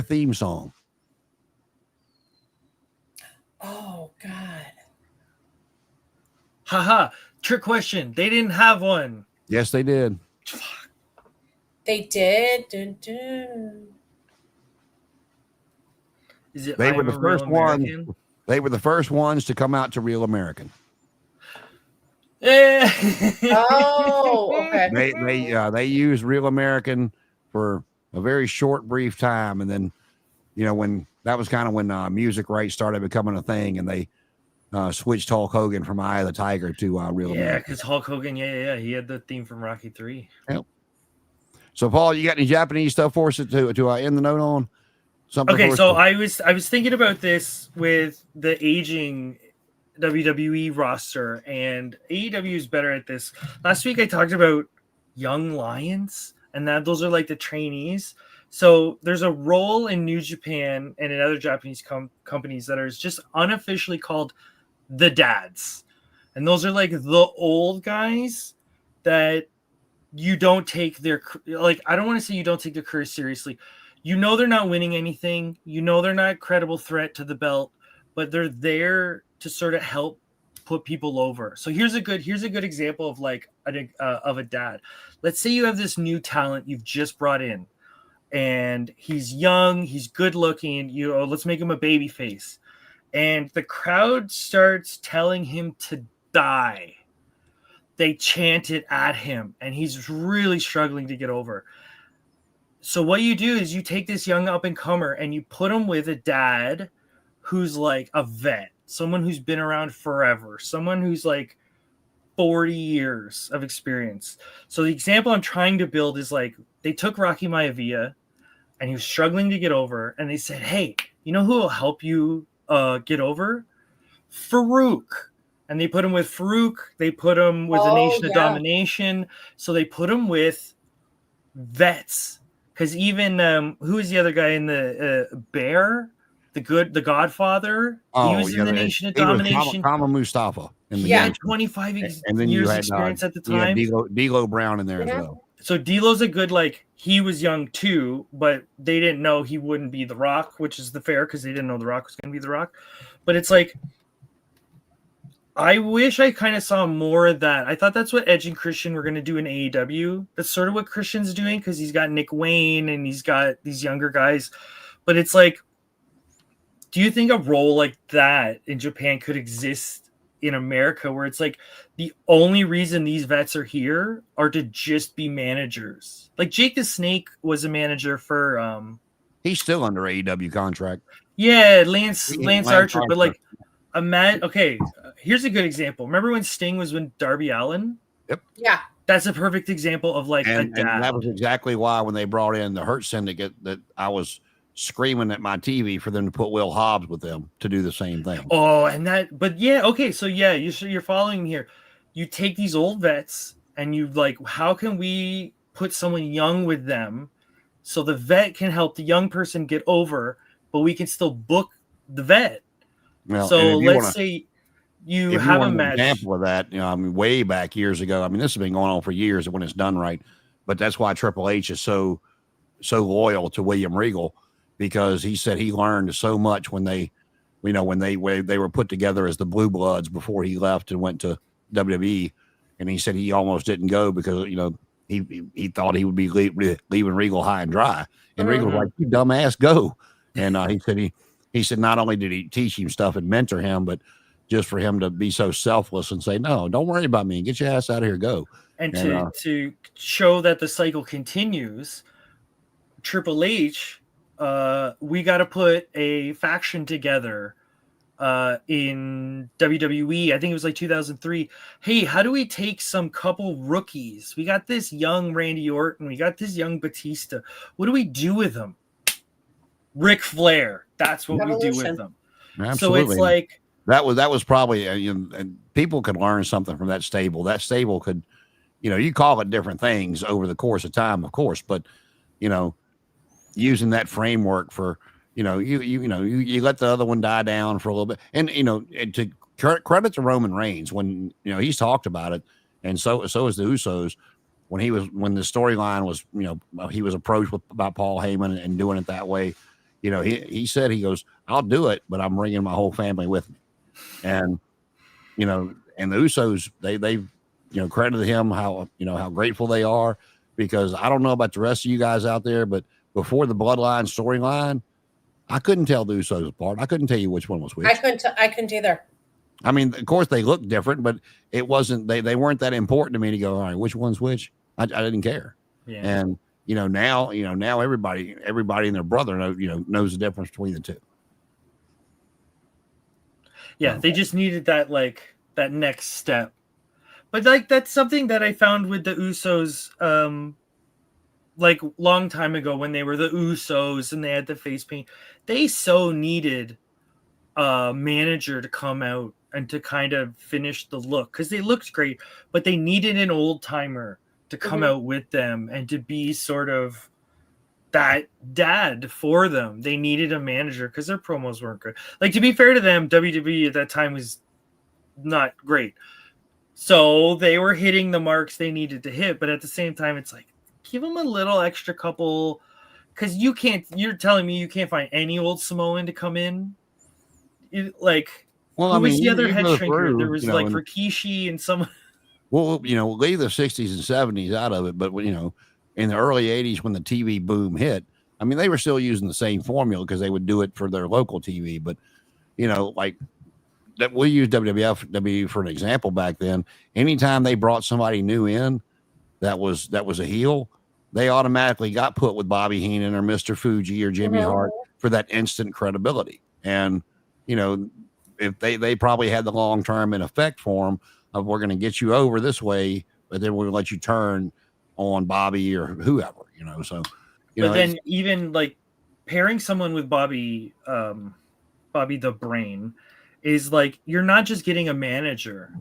theme song?
Oh God.
Haha. Trick question. They didn't have one.
Yes, they did.
They did. Dun, dun.
Is it?
They were the first ones. They were the first ones to come out to Real American.
Oh, okay.
They used Real American for a very short, brief time, and then, when that was kind of when music rights started becoming a thing, and they switched Hulk Hogan from Eye of the Tiger to Real American.
Yeah, because Hulk Hogan, he had the theme from Rocky 3.
Yep. So, Paul, you got any Japanese stuff for us to end the note on? Something.
Okay, so I was thinking about this with the aging WWE roster, and AEW is better at this. Last week I talked about young lions, and that those are like the trainees. So there's a role in New Japan and in other Japanese companies that are just unofficially called the dads, and those are like the old guys that you don't take their I don't want to say you don't take their career seriously. They're not winning anything. They're not a credible threat to the belt, but they're there to sort of help put people over. So here's a good example of of a dad. Let's say you have this new talent you've just brought in, and he's young, he's good looking. Let's make him a baby face, and the crowd starts telling him to die. They chant it at him, and he's really struggling to get over. So what you do is you take this young up-and-comer and you put him with a dad who's like a vet, someone who's been around forever, someone who's like 40 years of experience. So the example I'm trying to build is like they took Rocky Maivia and he was struggling to get over, and they said, hey, you know who will help you get over? Farouk. And they put him with Farouk. They put him with the Nation of Domination. So they put him with vets. Because even who is the other guy in the Bear? The Godfather.
Oh,
he was in the Nation of Domination.
Kama Mustafa.
He had 25 years experience at the time.
D'Lo Brown in there as well.
So D'Lo's a good, like, he was young too, but they didn't know he wouldn't be The Rock, which is the fair because they didn't know The Rock was going to be The Rock. But it's like, I wish I kind of saw more of that. I thought that's what Edge and Christian were going to do in AEW. That's sort of what Christian's doing because he's got Nick Wayne and he's got these younger guys. But it's like, do you think a role like that in Japan could exist in America where it's like the only reason these vets are here are to just be managers? Like Jake the Snake was a manager for
he's still under AEW contract.
Yeah, Lance Archer. But like okay, here's a good example. Remember when Sting was with Darby Allin?
Yep.
Yeah.
That's a perfect example of like
and that was exactly why when they brought in the Hurt Syndicate that I was screaming at my TV for them to put Will Hobbs with them to do the same thing.
Oh, and that, but yeah, okay, so yeah, you're following me here. You take these old vets and you like, how can we put someone young with them so the vet can help the young person get over, but we can still book the vet.
Well,
so let's say you have a match.
An example of that, I mean, way back years ago. I mean, this has been going on for years when it's done right, but that's why Triple H is so loyal to William Regal. Because he said he learned so much when they were put together as the Blue Bloods before he left and went to WWE, and he said he almost didn't go because he thought he would be leaving Regal high and dry, and Regal was like, "You dumbass, go!" And he said not only did he teach him stuff and mentor him, but just for him to be so selfless and say, "No, don't worry about me, get your ass out of here, go."
And to show that the cycle continues, Triple H. We got to put a faction together in WWE. I think it was like 2003. Hey, how do we take some couple rookies? We got this young Randy Orton. We got this young Batista. What do we do with them? Ric Flair. That's what we do with them.
Absolutely.
So it's like
that was probably and people could learn something from that stable. That stable could, you call it different things over the course of time, of course, but using that framework for, you let the other one die down for a little bit. And, and to credit to Roman Reigns when, he's talked about it. And so is the Usos when the storyline was, he was approached about Paul Heyman and doing it that way. He said, he goes, I'll do it, but I'm bringing my whole family with me. And, and the Usos, they've credited him how grateful they are, because I don't know about the rest of you guys out there, but before the Bloodline storyline, I couldn't tell the Usos apart. I couldn't tell you which one was which.
I couldn't either.
I mean, of course they looked different, but it wasn't. They weren't that important to me to go, all right, which one's which? I didn't care. Yeah. And now everybody and their brother knows the difference between the two.
Yeah, they just needed that next step. But that's something that I found with the Usos. Long time ago when they were the Usos and they had the face paint, they so needed a manager to come out and to kind of finish the look, because they looked great, but they needed an old timer to come out with them and to be sort of that dad for them. They needed a manager because their promos weren't good. Like, to be fair to them, WWE at that time was not great. So they were hitting the marks they needed to hit, but at the same time, it's like, give them a little extra couple, because you're telling me you can't find any old Samoan to come in? Who was the other head shrinker? There was Rikishi and some.
Well, leave the 60s and 70s out of it, but in the early 80s when the TV boom hit, I mean, they were still using the same formula because they would do it for their local TV, but that we use WWE for an example back then. Anytime they brought somebody new in that was a heel, they automatically got put with Bobby Heenan or Mr. Fuji or Jimmy Hart for that instant credibility. And, if they probably had the long-term in effect for them, of we're going to get you over this way, but then we're going to let you turn on Bobby or whoever, you know. So,
but then even like pairing someone with Bobby the Brain is like, you're not just getting a manager,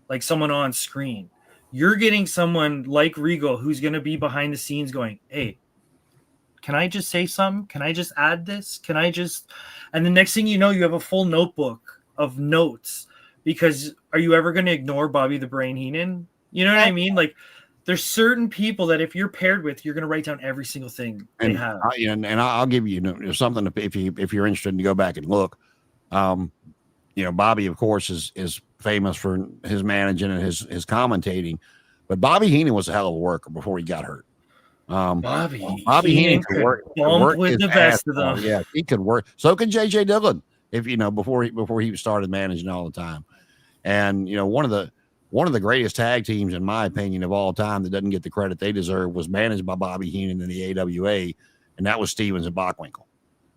like someone on screen. You're getting someone like Regal who's going to be behind the scenes going, hey, can I just say something? Can I just add this? Can I just... And the next thing you know, you have a full notebook of notes, because are you ever going to ignore Bobby the Brain Heenan? You know what I mean? Like, there's certain people that if you're paired with, you're going to write down every single thing they have.
And I'll give you, something if you're interested to go back and look. Bobby, of course, is famous for his managing and his commentating, but Bobby Heenan was a hell of a worker before he got hurt.
Bobby
Heenan could work
with the best of them.
Yeah, he could work. So could JJ Dillon, before he started managing all the time. And one of the greatest tag teams, in my opinion, of all time that doesn't get the credit they deserve was managed by Bobby Heenan in the AWA, and that was Stevens and Bockwinkel.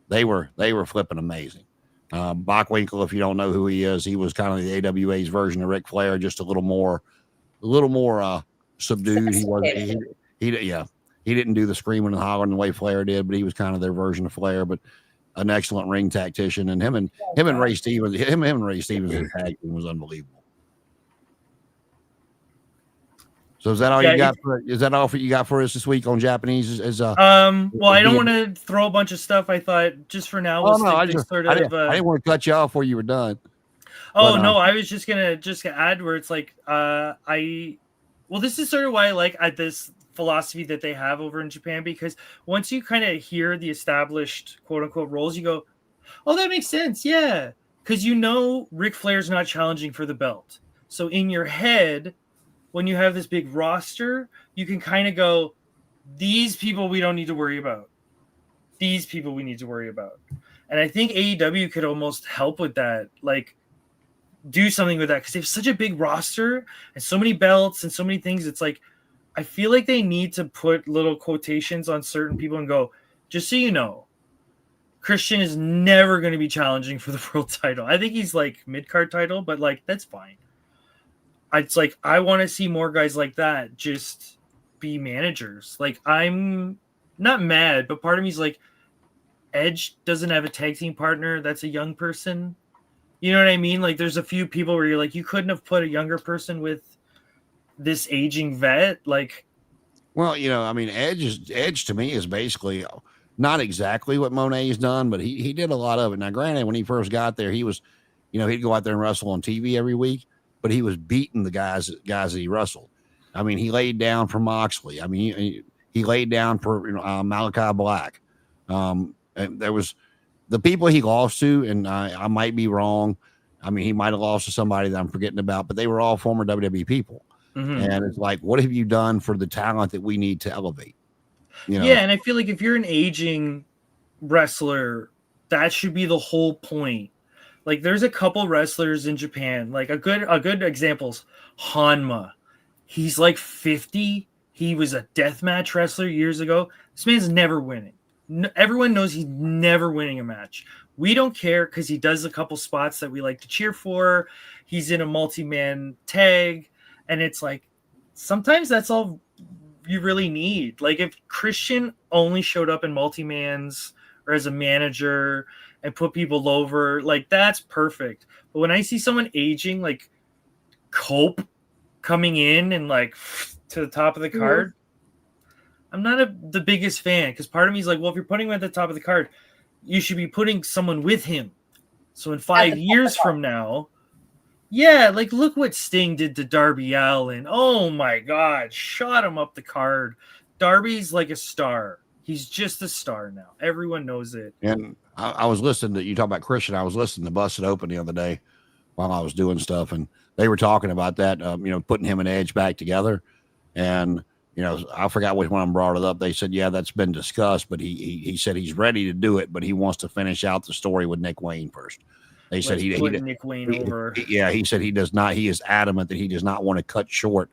They were flipping amazing. Bockwinkel, if you don't know who he is, he was kind of the AWA's version of Ric Flair, just a little more subdued. He didn't do the screaming and hollering the way Flair did, but he was kind of their version of Flair, but an excellent ring tactician. And him and Ray Stevens in tag team was unbelievable. So is that all you got? Is that all you got for us this week on Japanese?
Well, I don't want to throw a bunch of stuff. I thought just for now,
I didn't want to cut you off before you were done.
I was just gonna add where it's like, this is sort of why I like this philosophy that they have over in Japan, because once you kind of hear the established quote unquote roles, you go, oh, that makes sense. Yeah. Because Ric Flair's not challenging for the belt. So in your head, when you have this big roster, you can kind of go, these people we don't need to worry about. These people we need to worry about. And I think AEW could almost help with that. Like, do something with that, because they have such a big roster and so many belts and so many things. It's like, I feel like they need to put little quotations on certain people and go, just so you know, Christian is never going to be challenging for the world title. I think he's like mid-card title, but like, that's fine. It's like, I want to see more guys like that just be managers. Like, I'm not mad, but part of me is like, Edge doesn't have a tag team partner that's a young person. You know what I mean? Like, there's a few people where you're like, you couldn't have put a younger person with this aging vet. Like,
well, Edge to me is basically not exactly what Monet's done, but he did a lot of it. Now, granted, when he first got there, he was, he'd go out there and wrestle on TV every week, but he was beating the guys that he wrestled. I mean, he laid down for Moxley. I mean, he laid down for Malachi Black. And there was the people he lost to, and I might be wrong. I mean, he might have lost to somebody that I'm forgetting about, but they were all former WWE people. Mm-hmm. And it's like, what have you done for the talent that we need to elevate?
Yeah, and I feel like if you're an aging wrestler, that should be the whole point. Like, there's a couple wrestlers in Japan, like a good example's Hanma. He's like 50. He was a deathmatch wrestler years ago. This man's never winning. Everyone knows he's never winning a match. We don't care because he does a couple spots that we like to cheer for. He's in a multi-man tag. And it's like, sometimes that's all you really need. Like, if Christian only showed up in multi-mans or as a manager and put people over, like, that's perfect. But when I see someone aging, like Cope coming in and like to the top of the card, I'm not the biggest fan, because part of me is like, well, if you're putting him at the top of the card, you should be putting someone with him. So in 5 years from now, yeah, like, look what Sting did to Darby Allin. Oh my God, shot him up the card. Darby's like a star. He's just a star now. Everyone knows it.
And I was listening to you talk about Christian. I was listening to Busted Open the other day while I was doing stuff, and they were talking about that, putting him and Edge back together. And I forgot which one brought it up. They said, yeah, that's been discussed, but he said he's ready to do it, but he wants to finish out the story with Nick Wayne first. They said he
Nick Wayne over.
He said he does not. He is adamant that he does not want to cut short,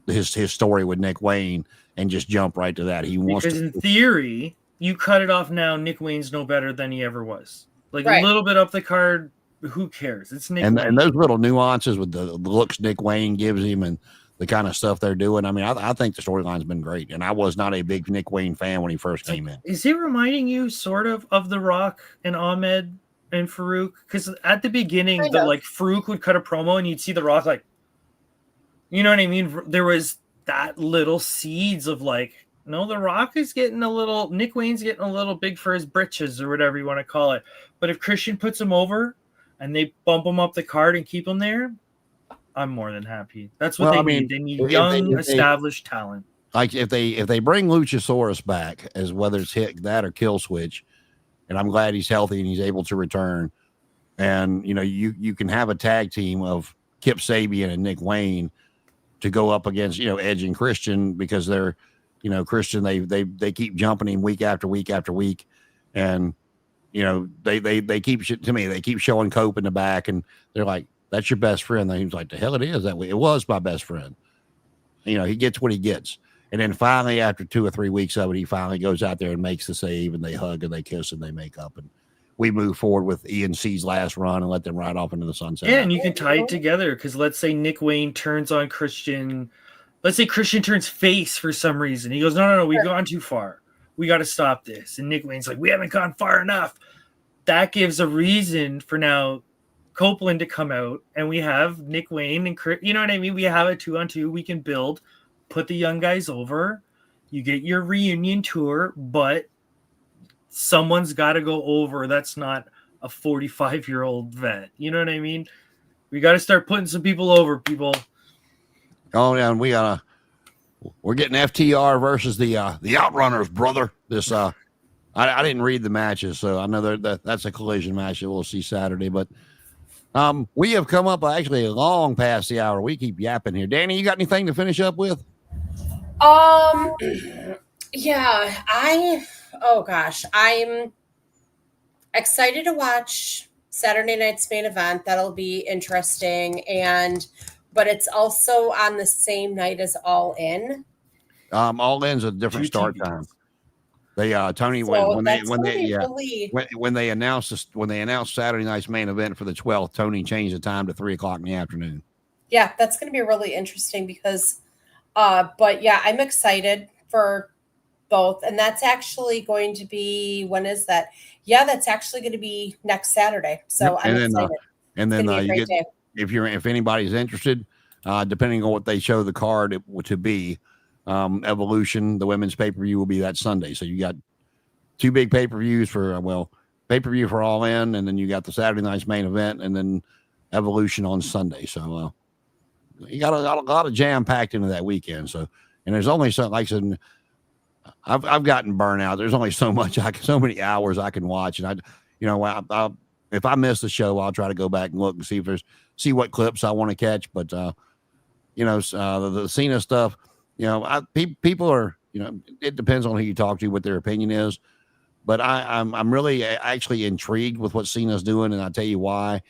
his story with Nick Wayne and just jump right to that. He wants
because in theory, you cut it off now. Nick Wayne's no better than he ever was. Like, a little bit up the card, who cares? It's Nick
And
Wayne.
those little nuances with the looks Nick Wayne gives him and the kind of stuff they're doing. I mean, I think the storyline's been great. And I was not a big Nick Wayne fan when he first came in.
Is he reminding you sort of The Rock and Ahmed and Farouk? Because at the beginning, like Farouk would cut a promo and you'd see The Rock like, you know what I mean? There was that little seeds of like, no, The Rock is getting a little, Nick Wayne's getting a little big for his britches or whatever you want to call it. But if Christian puts him over and they bump him up the card and keep him there, I'm more than happy. That's what they need. They need young, established talent.
Like if they bring Luchasaurus back, as whether it's hit that or Kill Switch, and I'm glad he's healthy and he's able to return. And you know, you can have a tag team of Kip Sabian and Nick Wayne to go up against, you know, Edge and Christian, because they're, you know, Christian, they keep jumping him week after week after week. And, you know, they keep showing Cope in the back and they're like, that's your best friend. And he was like, the hell it is. It was my best friend. You know, he gets what he gets. And then finally, after 2 or 3 weeks of it, he finally goes out there and makes the save, and they hug and they kiss and they make up. And we move forward with ENC's last run and let them ride off into the sunset.
Yeah, and you can tie it together because let's say Nick Wayne turns on Christian. Let's say Christian turns face for some reason. He goes, no, we've gone too far. We got to stop this. And Nick Wayne's like, we haven't gone far enough. That gives a reason for now Copeland to come out, and we have Nick Wayne and Chris, you know what I mean? We have a 2-on-2. We can build, put the young guys over. You get your reunion tour, but someone's got to go over. That's not a 45-year-old vet. You know what I mean? We got to start putting some people over, people.
Oh, yeah, and we're getting FTR versus the Outrunners, brother. This I didn't read the matches, so I know that's a collision match that we'll see Saturday. But we have come up actually long past the hour. We keep yapping here. Danny, you got anything to finish up with?
Yeah, oh gosh, I'm excited to watch Saturday night's main event. That'll be interesting. But it's also on the same night as All In.
All In's a different start time. They Tony, when they announced Saturday night's main event for the 12th, Tony changed the time to 3:00 in the afternoon.
Yeah, that's going to be really interesting because but yeah, I'm excited for both. And that's actually going to be, when is that? Yeah, that's actually going to be next Saturday. So I'm excited.
And then you get, if anybody's interested, depending on what they show the card to be, Evolution, the women's pay-per-view will be that Sunday. So you got 2 big pay-per-views for pay-per-view for All In, and then you got the Saturday night's main event, and then Evolution on Sunday. So you got a lot of jam packed into that weekend. So, and there's only so, like I said, I've gotten burnt out. There's only so many hours I can watch, and if I miss the show, I'll try to go back and look and see what clips I want to catch. But the Cena stuff, people are, it depends on who you talk to, what their opinion is. But I'm really actually intrigued with what Cena's doing, and I'll tell you why.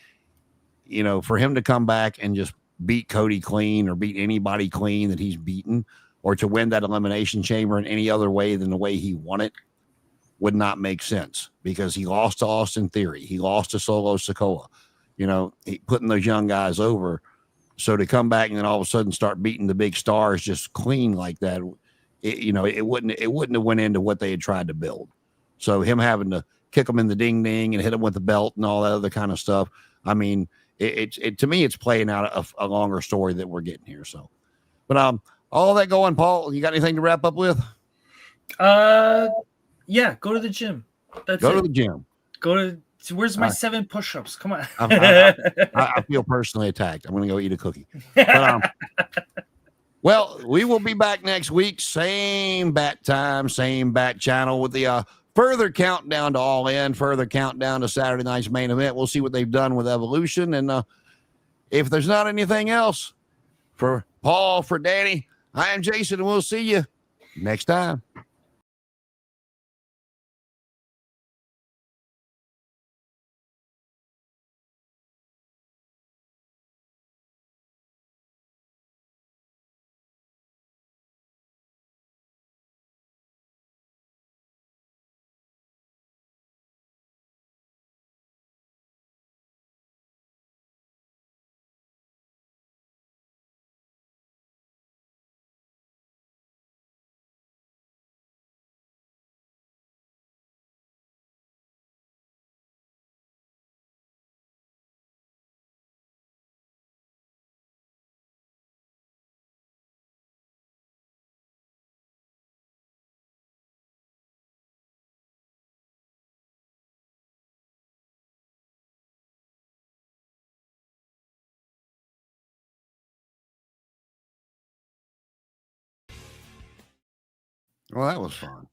For him to come back and just beat Cody clean or beat anybody clean that he's beaten, or to win that Elimination Chamber in any other way than the way he won it, would not make sense, because he lost to Austin Theory. He lost to Solo Sikoa, putting those young guys over. So to come back and then all of a sudden start beating the big stars just clean like that, it wouldn't have went into what they had tried to build. So him having to kick them in the ding ding and hit them with the belt and all that other kind of stuff. I mean, it to me, it's playing out a longer story that we're getting here. So, but all that going, Paul, you got anything to wrap up with?
Yeah, go to the gym.
Go to the gym.
Where's my 7 push-ups? Come on.
I feel personally attacked. I'm going to go eat a cookie. But, well, we will be back next week. Same bat time, same bat channel, with the further countdown to All In, further countdown to Saturday night's main event. We'll see what they've done with Evolution. And if there's not anything else, for Paul, for Danny, I am Jason, and we'll see you next time. Well, that was fun.